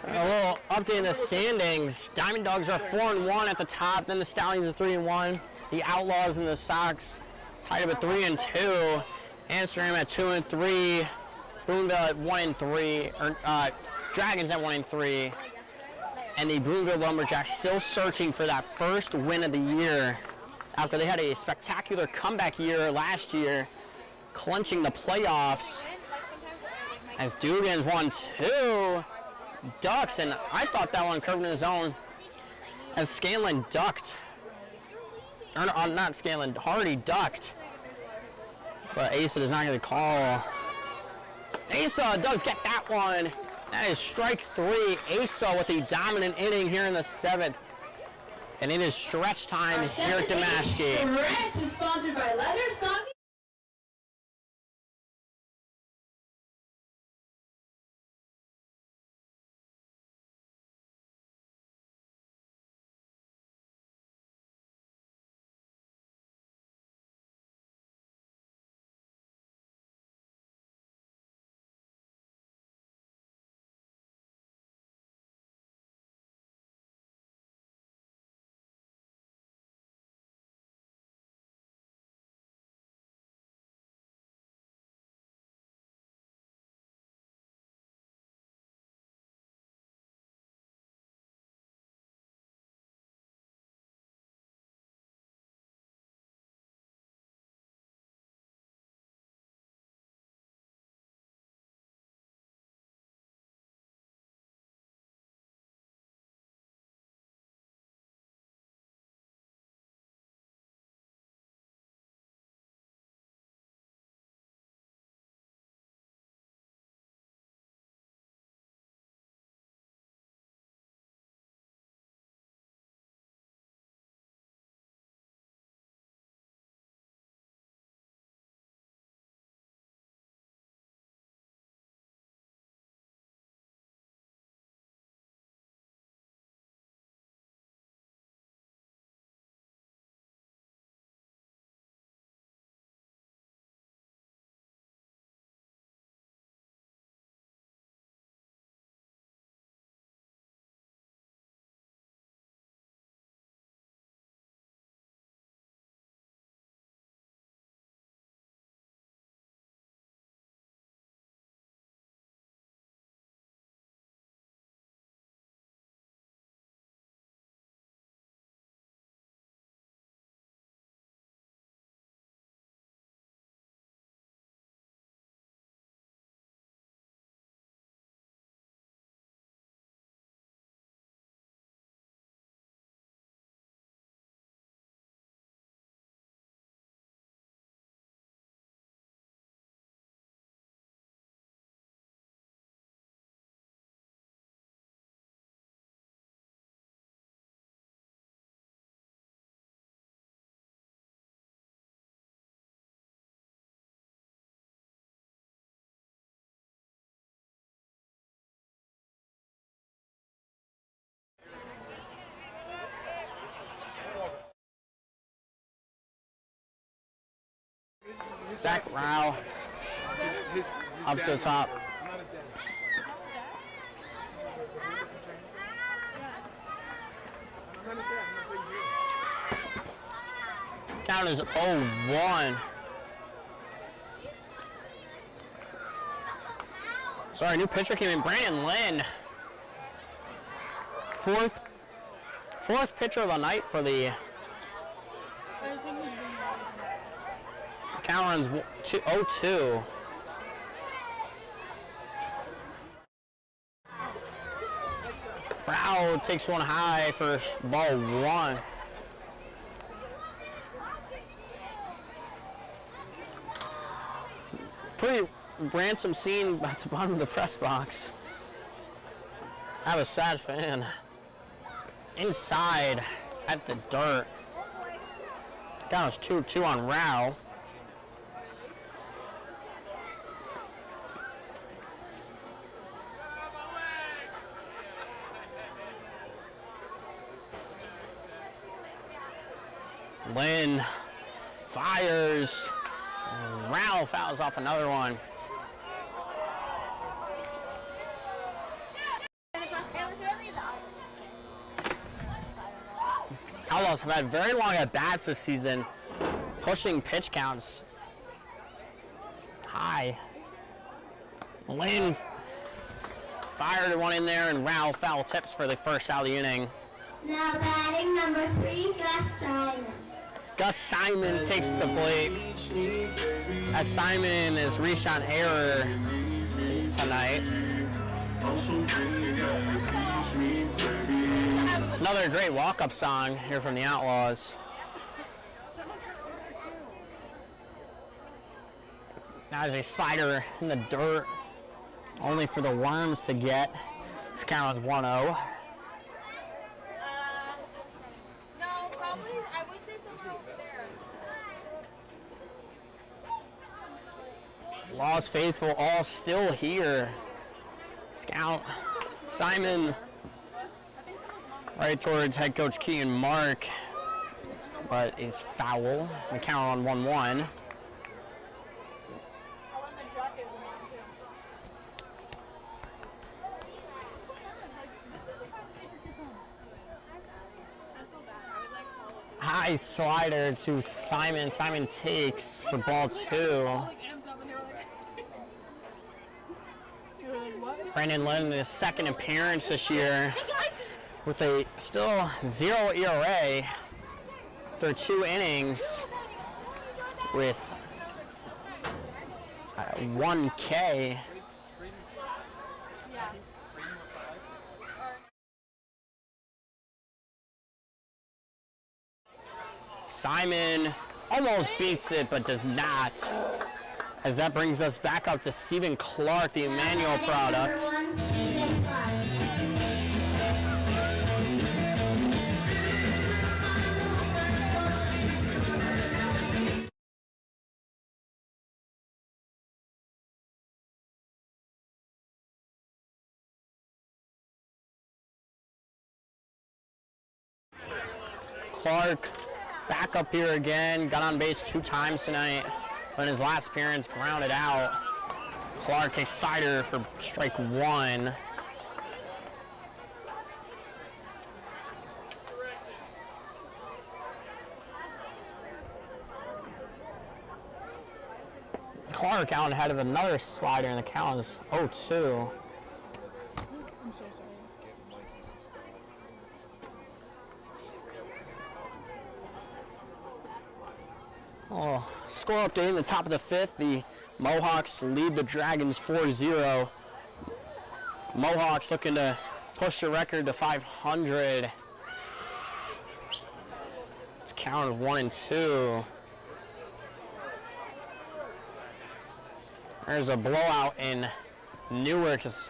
A little update in the standings. Diamond Dogs are 4-1 at the top. Then the Stallions are 3-1. The Outlaws and the Sox tied up at 3-2. Amsterdam at 2-3. Boonville at 1-3. Dragons at 1-3. And the Boonville Lumberjacks still searching for that first win of the year after they had a spectacular comeback year last year, clinching the playoffs. As Dugan's 1-2. Ducks, and I thought that one curved in his own as Scanlon ducked. Or not Scanlon, Hardy ducked. But Asa does not get a call. Asa does get that one. That is strike 3. Asa with a dominant inning here in the 7th. And it is stretch time here at Damascus. Stretch is sponsored by Leather Stocking. Zach Rao His up to the top. I'm not his dad. Yes. I'm not his dad. I'm not playing here. Count is 0-1. Sorry, new pitcher came in, Brandon Lynn. Fourth pitcher of the night for the I think he's being count runs 0-2. Brow takes one high for ball one. Pretty ransom scene at the bottom of the press box. I have a sad fan. Inside at the dirt. That was 2-2 on Rao. Lynn fires. Rao fouls off another one. Outlaws have had very long at-bats this season, pushing pitch counts high. Lynn fired one in there, and Rao foul tips for the first out of the inning. Now batting number 3, Gus Simon. Gus Simon takes the plate, as Simon is reached on error tonight. Another great walk-up song here from the Outlaws. Now there's a slider in the dirt, only for the Worms to get. This count is 1-0. No, probably, I would say somewhere over there. Laws faithful all still here. Scout Simon right towards head coach Keegan Mark, but is foul. We count on 1-1. High slider to Simon. Simon takes for ball 2. Brandon Lynn, his second appearance this year, with a still 0 ERA. They're 2 innings with 1 K. Simon almost beats it, but does not. As that brings us back up to Stephen Clark, the Emmanuel product. Clark back up here again, got on base 2 times tonight. But in his last appearance, grounded out. Clark takes cider for strike 1. Clark out ahead of another slider, and the count is 0-2. Oh, score update in the top of the 5th. The Mohawks lead the Dragons 4-0. Mohawks looking to push the record to 500. It's counted 1-2. There's a blowout in Newark as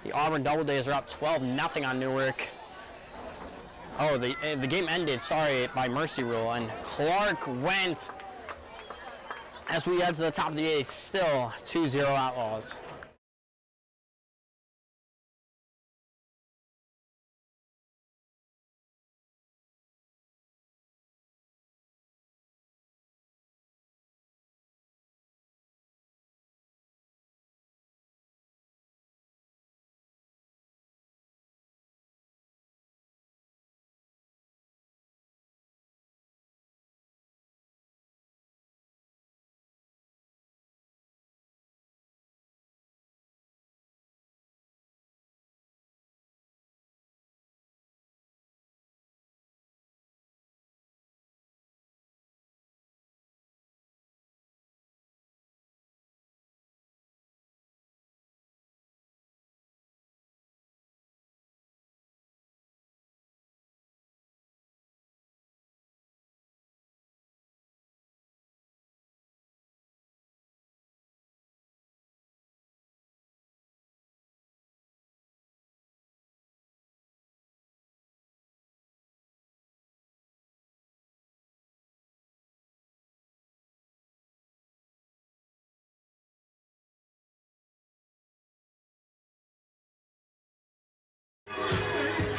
the Auburn Doubledays are up 12-0 on Newark. Oh, the game ended, sorry, by mercy rule, and Clark went. As we head to the top of the 8th, still 2-0 Outlaws.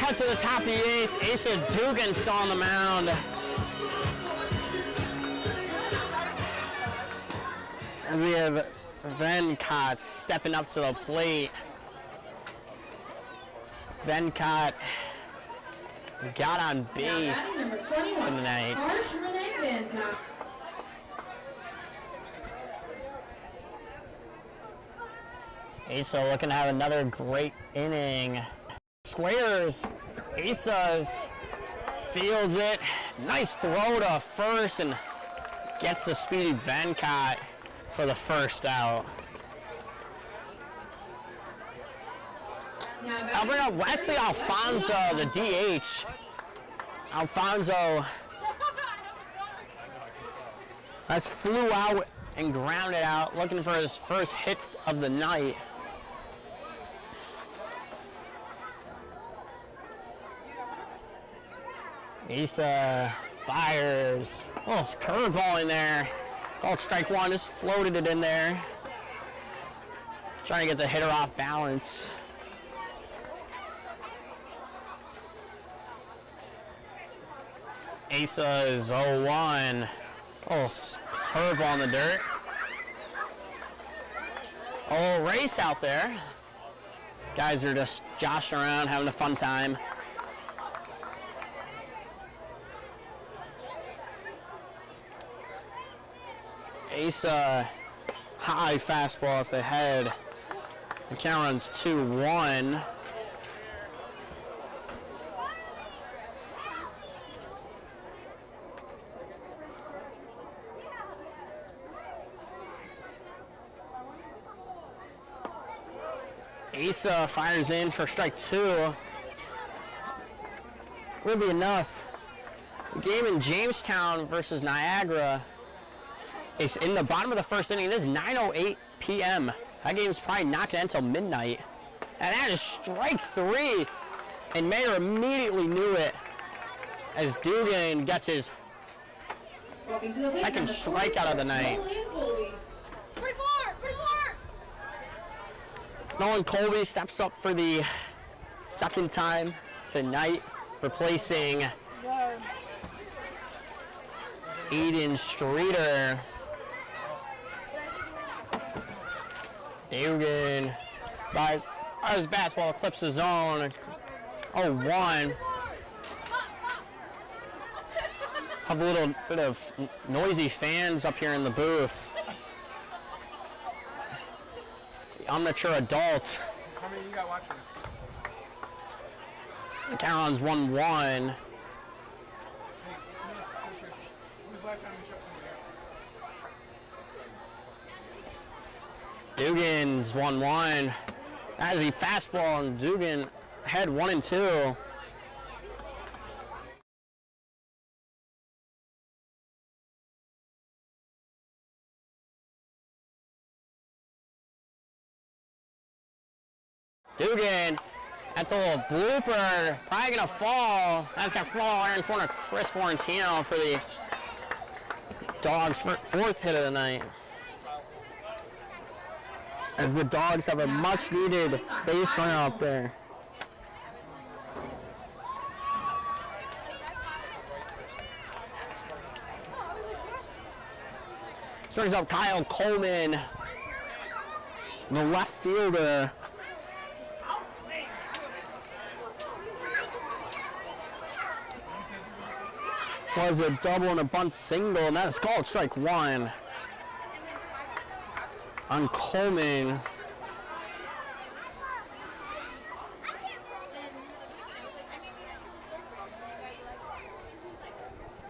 cut to the top of the 8th. Asa Dugan still on the mound. And we have Venkat stepping up to the plate. Venkat got on base Number 21, tonight. Harsh Renee Vancock. Asa looking to have another great inning. Squares. Asa's fields it. Nice throw to first and gets the speedy Venkat for the first out. I'll bring up Wesley Alfonso, the DH. Alfonso that's flew out and grounded out, looking for his first hit of the night. Asa fires. Oh, it's curveball in there. Called strike one, just floated it in there. Trying to get the hitter off balance. Asa is 0-1. Oh, curveball in the dirt. Oh, race out there. Guys are just joshing around, having a fun time. Asa, high fastball up the head. The count runs 2-1. Asa fires in for strike 2. Will be enough. The game in Jamestown versus Niagara is in the bottom of the first inning. It is 9:08 p.m. That game's probably not going to end until midnight. And that is strike 3. And Mayer immediately knew it as Dugan gets his second strikeout of the night. Nolan Colby steps up for the second time tonight, replacing Aiden Streeter. Dugan, as basketball clips the zone. 0-1. Have a little bit of noisy fans up here in the booth. The amateur adult. How many you got watching? The count runs 1-1. Hey, who's the last time you shot somebody out? Dugan's 1-1. That is a fastball, and Dugan had 1-2. Dugan, that's a little blooper. Probably gonna fall. That's gonna fall right in front of Chris Florentino for the Dawgs' fourth hit of the night. As the Dawgs have a much needed base runner up there. This brings up Kyle Coleman, the left fielder. Was a double and a bunt single, and that is called strike 1 on Coleman.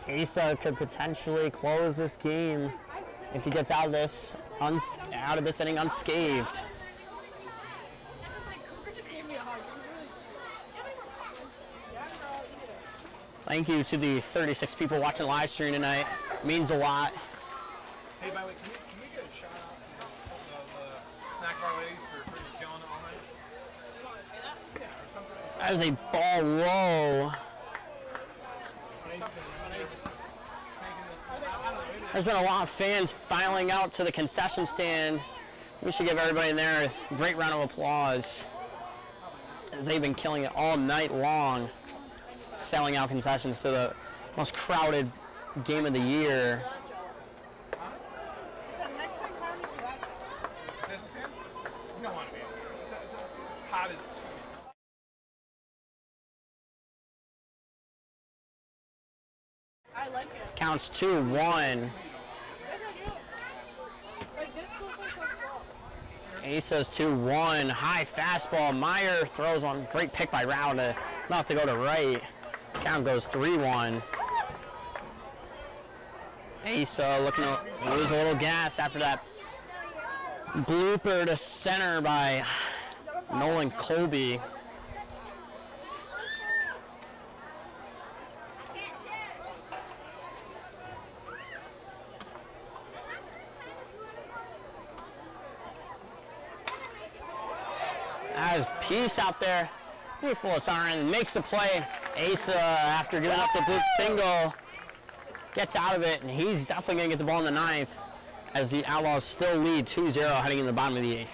Asa could potentially close this game if he gets out of this inning unscathed. Thank you to the 36 people watching the live stream tonight. It means a lot. Hey, by the way, can we get a shout out of the snack bar ladies for killing it all night? Yeah, or something. That is a ball low. There's been a lot of fans filing out to the concession stand. We should give everybody in there a great round of applause. as they've been killing it all night long, selling out concessions to the most crowded game of the year. Concession stand? You don't want to be. It's hot as... I like it. Counts 2-1. Like this goes like so slow. Asa's 2-1. High fastball. Meyer throws one. Great pick by Rao to about to go to right. Count goes 3-1. Asa looking to lose a little gas after that blooper to center by Nolan Colby. As Peace out there, beautiful it's on and makes the play. Asa, after giving up the bloop single, gets out of it, and he's definitely going to get the ball in the ninth as the Outlaws still lead 2-0 heading in the bottom of the eighth.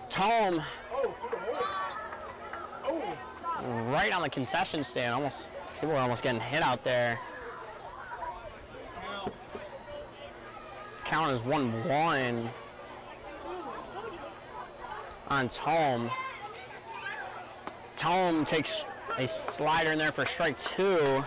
Tome right on the concession stand. Almost, people are almost getting hit out there. Count is 1-1 on Tome. Tome takes a slider in there for strike 2.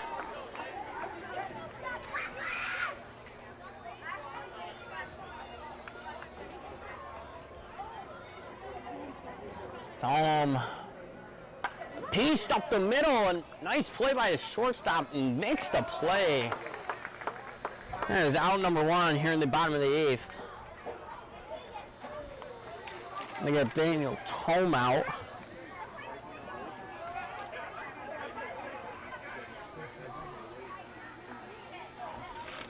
Pieced up the middle, and nice play by the shortstop, and makes the play. That is out number 1 here in the bottom of the 8th. They get Daniel Tome out.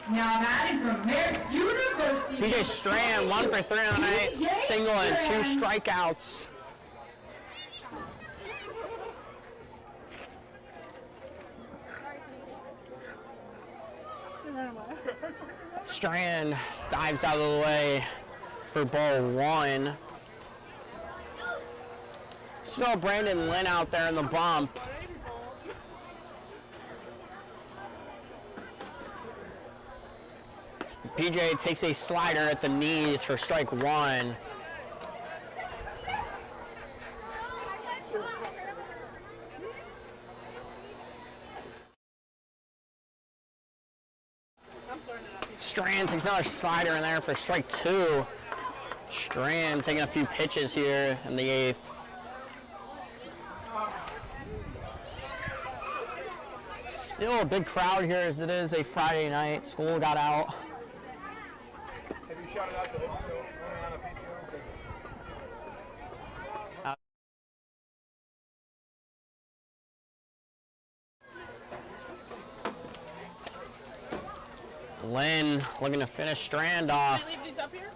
Now batting from Marist University. PJ Strand, 1 for 3 on the night, single and 2 strikeouts. Strand dives out of the way for ball 1. Still Brandon Lynn out there in the bump. PJ takes a slider at the knees for strike 1. Strand takes another slider in there for strike 2. Strand taking a few pitches here in the 8th. Still a big crowd here as it is a Friday night. School got out. Have you shouted out to Oneonta Lynn looking to finish Strand off. Can I leave these up here?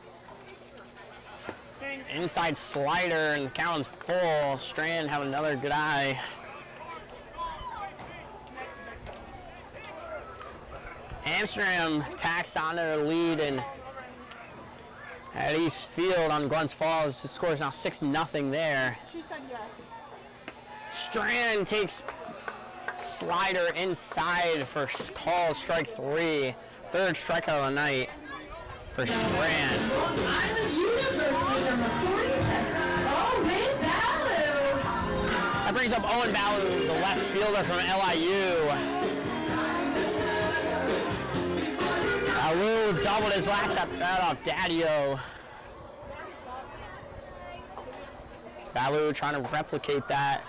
Thanks. Inside slider and the count is full. Strand have another good eye. Amsterdam tacks onto the lead and at East Field on Glens Falls. The score is now 6-0 there. She said yes. Strand takes slider inside for call strike 3. 3rd strikeout of the night for Strand. Long Island University, number 47, Owen Ballou. That brings up Owen Ballou, the left fielder from LIU. Ballou doubled his last at bat off Daddio. Ballou trying to replicate that,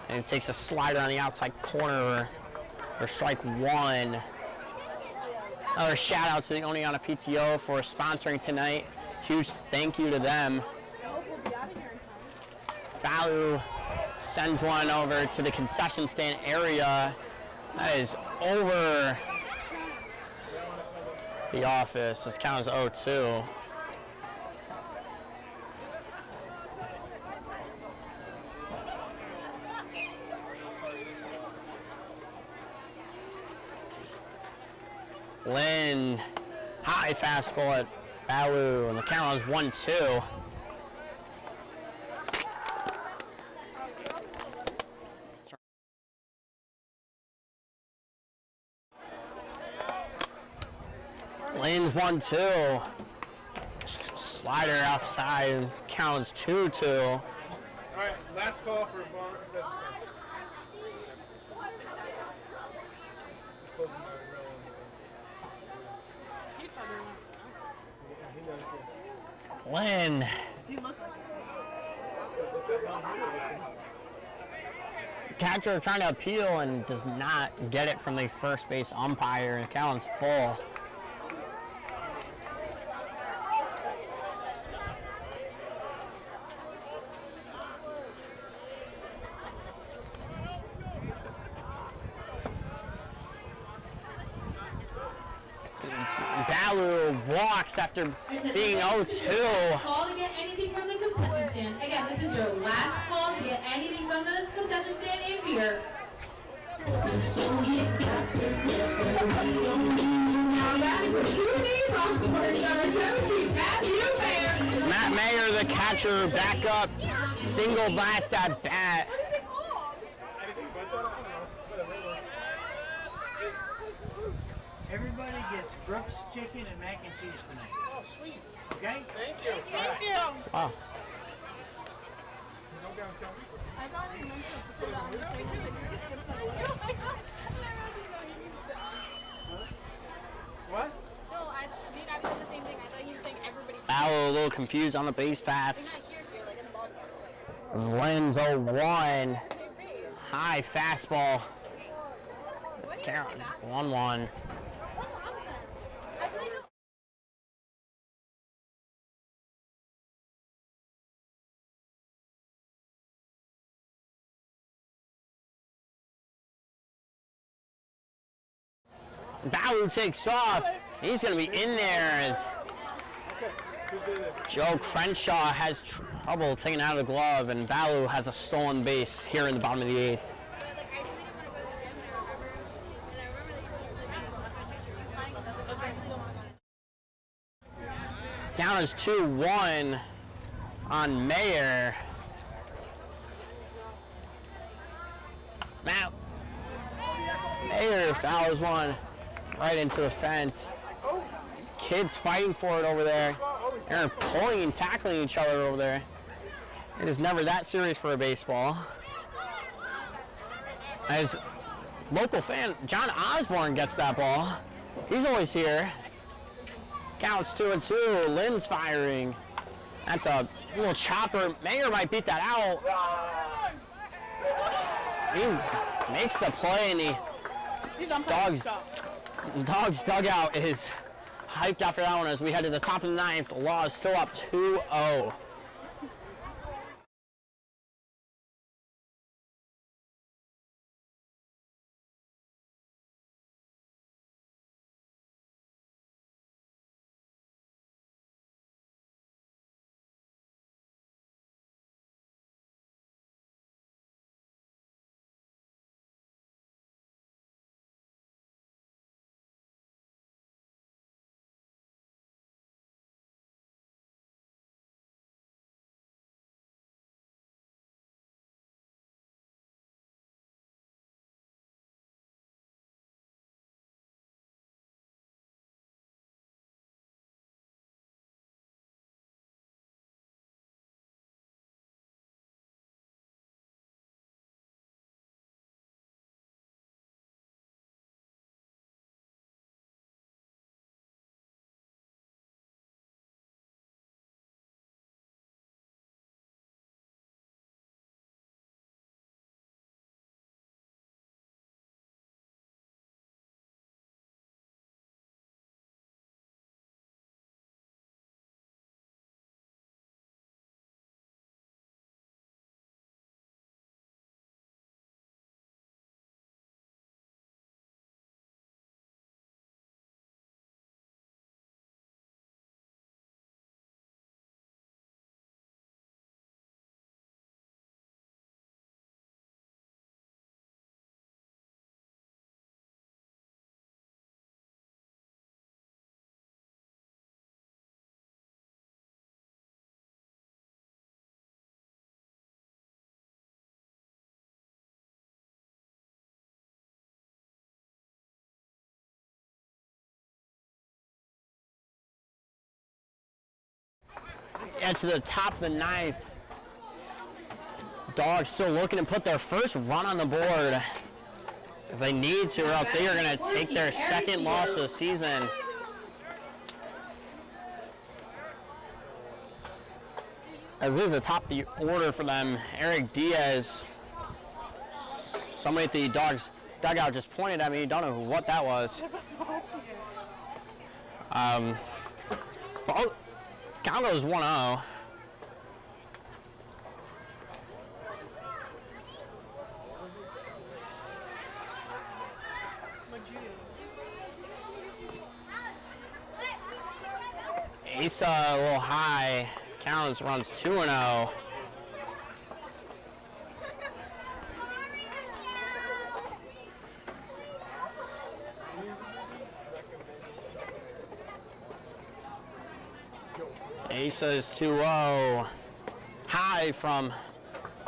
and it takes a slider on the outside corner for strike 1. Another shout out to the Oneonta PTO for sponsoring tonight. Huge thank you to them. Ballou sends one over to the concession stand area. That is over the office. This count is 0-2. Lynn, high fastball at Ballou, and the count is 1-2. Lynn's 1-2. Slider outside, and count is 2-2. All right, last call for ball. Lynn. He looks like Catcher trying to appeal and does not get it from the first base umpire, and the count is full. Ballou walks after being 0-2. Call to get anything from the concession stand. Again, this is your last call to get anything from the concession stand in beer. Now batting for 2 knees on court, number 17, Matthew Mayer. Matt Mayer, the catcher, back up, single blast at bat. Everybody gets Brooks chicken and mac and cheese tonight. Oh, sweet. Okay? Thank you. Thank you. Wow. Go down, tell me. I've already meant to put it on the Facebook. What? No, I mean, I've done the same thing. I thought he was saying everybody. Ballou a little confused on the base paths. Not here, like in the ball. Lynn's 0-1. High fastball. Count is 1-1. Balu takes off. He's going to be in there as Joe Crenshaw has trouble taking out of the glove, and Balu has a stolen base here in the bottom of the 8th. Count is 2-1 on Mayer. Now, Mayer fouls one right into the fence. Kids fighting for it over there. They're pulling and tackling each other over there. It is never that serious for a baseball. As local fan, John Osborne gets that ball. He's always here. Counts 2-2. Lynn's firing. That's a little chopper. Mayer might beat that out. He makes the play, and the Dawgs dugout is hyped after that one as we head to the top of the 9th. The Law is still up 2-0. Get to the top of the 9th. Dawgs still looking to put their first run on the board, as they need to, or else they are going to take their second loss of the season. As this is the top of the order for them, Eric Diaz. Somebody at the Dawgs dugout just pointed at me. Don't know what that was. Count goes 1-0. Asa a little high. Counts runs 2-0. Asa is 2-0. High from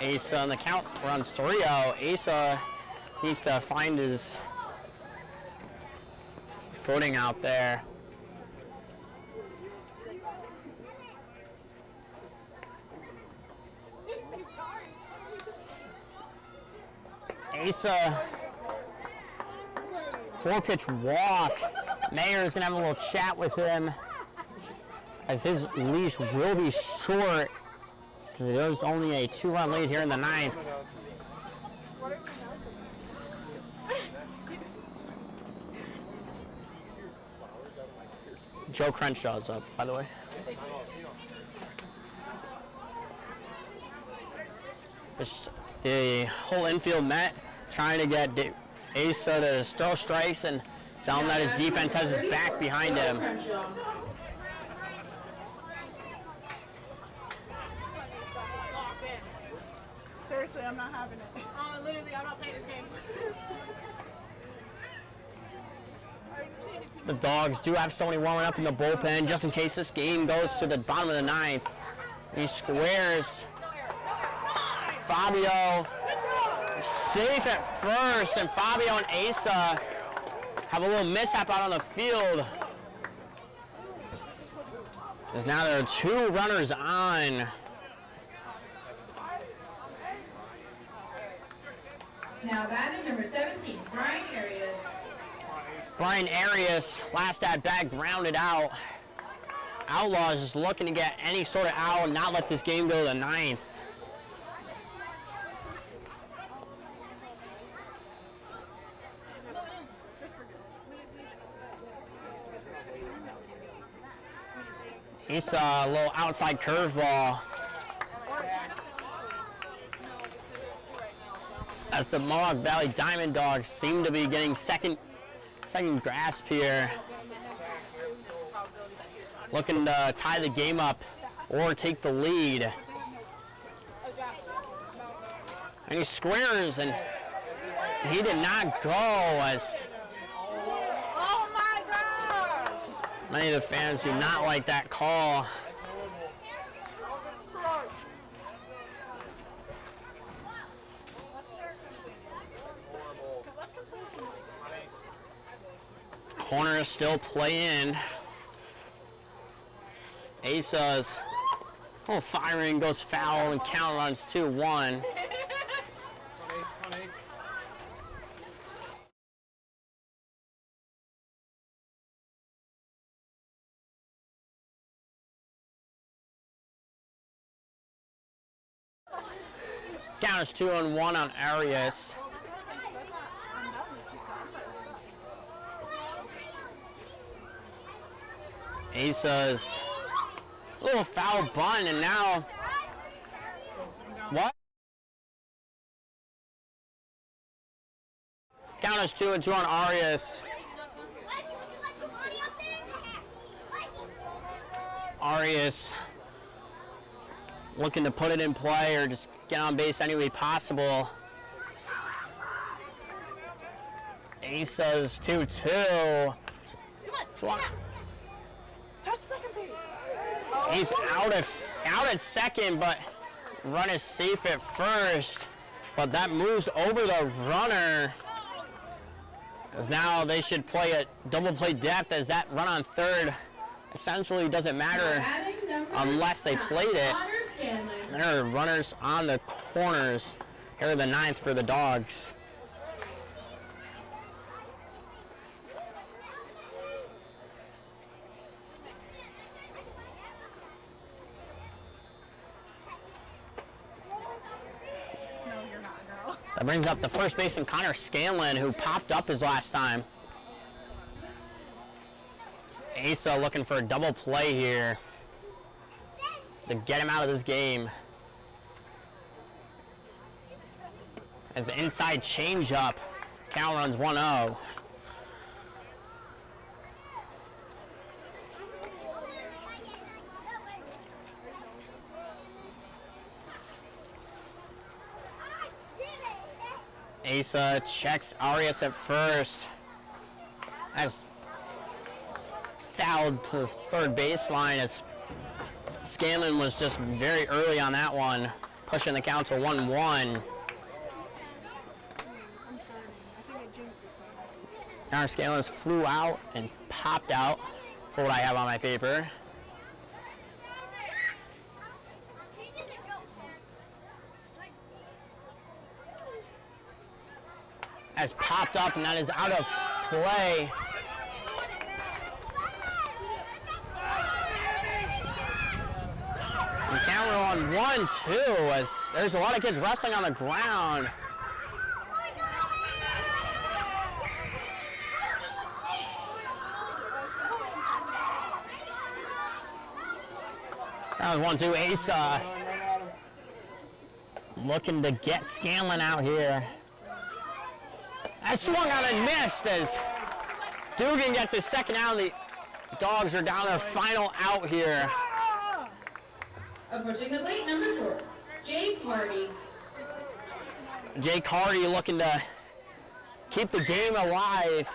Asa, and the count runs 3-0. Asa needs to find his footing out there. Asa, 4-pitch walk. Mayer is going to have a little chat with him, as his leash will be short, because there's only a 2-run lead here in the 9th. Joe Crenshaw's up, by the way. Just the whole infield met, trying to get Asa to throw strikes and Tell him that his defense has his back behind him. Seriously, I'm not having it. Literally, I'm not playing this game. The Dawgs do have somebody warming up in the bullpen just in case this game goes to the bottom of the ninth. He squares. Fabio safe at first, and Fabio and Asa have a little mishap out on the field. As now there are 2 runners on. Now batting number 17, Brian Arias. Brian Arias, last at bat, grounded out. Outlaws just looking to get any sort of out and not let this game go to the ninth. He's a little outside curveball. As the Mohawk Valley Diamond Dogs seem to be getting second grasp here. Looking to tie the game up or take the lead. And he squares, and he did not go, as Oh my God! many of the fans do not like that call. Corner is still playing. Asa's firing goes foul and count runs 2-1. Count is 2-1 on Arias. Asa's little foul bunt, and now what? Count is 2-2 on Arias. Arias looking to put it in play or just get on base any way possible. Asa's 2-2. Touch second base. He's out at second, but run is safe at first. But that moves over the runner. As now they should play at double play depth, as that run on third essentially doesn't matter unless they played it. There are runners on the corners here in the ninth for the Dawgs. That brings up the first baseman, Connor Scanlon, who popped up his last time. Asa looking for a double play here to get him out of this game. As the inside changeup, count runs 1-0. Asa checks Arias at first. That's fouled to the third baseline, as Scanlon was just very early on that one, pushing the count to 1-1. Connor Scanlon flew out and popped out for what I have on my paper. Has popped up, and that is out of play. And camera on 1-2, as there's a lot of kids wrestling on the ground. That was 1-2. Asa looking to get Scanlon out here. I swung on and missed, as Dugan gets his second out. The Dogs are down their final out here. Approaching the plate, number 4, Jake Hardy. Jake Hardy looking to keep the game alive.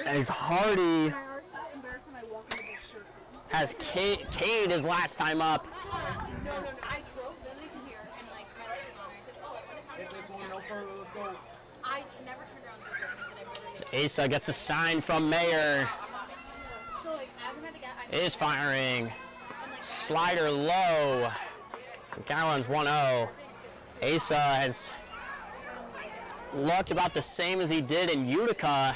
As Hardy has Cade his last time up. No, I drove literally to here and like my light was on. I said, oh, I wonder how I never turned around to look and I said, I better. Asa gets a sign from Mayer. So like, as I had to get, Is firing. Slider low. Gallon's 1-0. Asa has looked about the same as he did in Utica.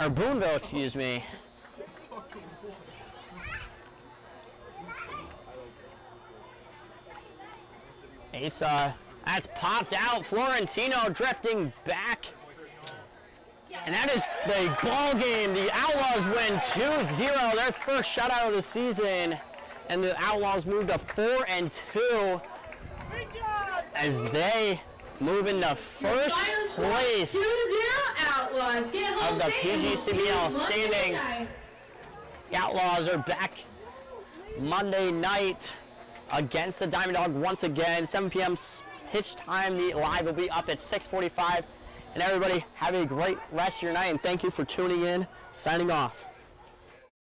Or Boonville, excuse me. Asa, that's popped out. Florentino drifting back. And that is the ball game. The Outlaws win 2-0, their first shutout of the season. And the Outlaws move to 4-2 as they move into first place 2-0 Outlaws. Get home of the safe and we'll see you PGCBL Monday standings. night. The Outlaws are back Monday night against the Diamond Dog once again. 7 p.m. pitch time. The live will be up at 6:45. And everybody, have a great rest of your night, and thank you for tuning in. Signing off.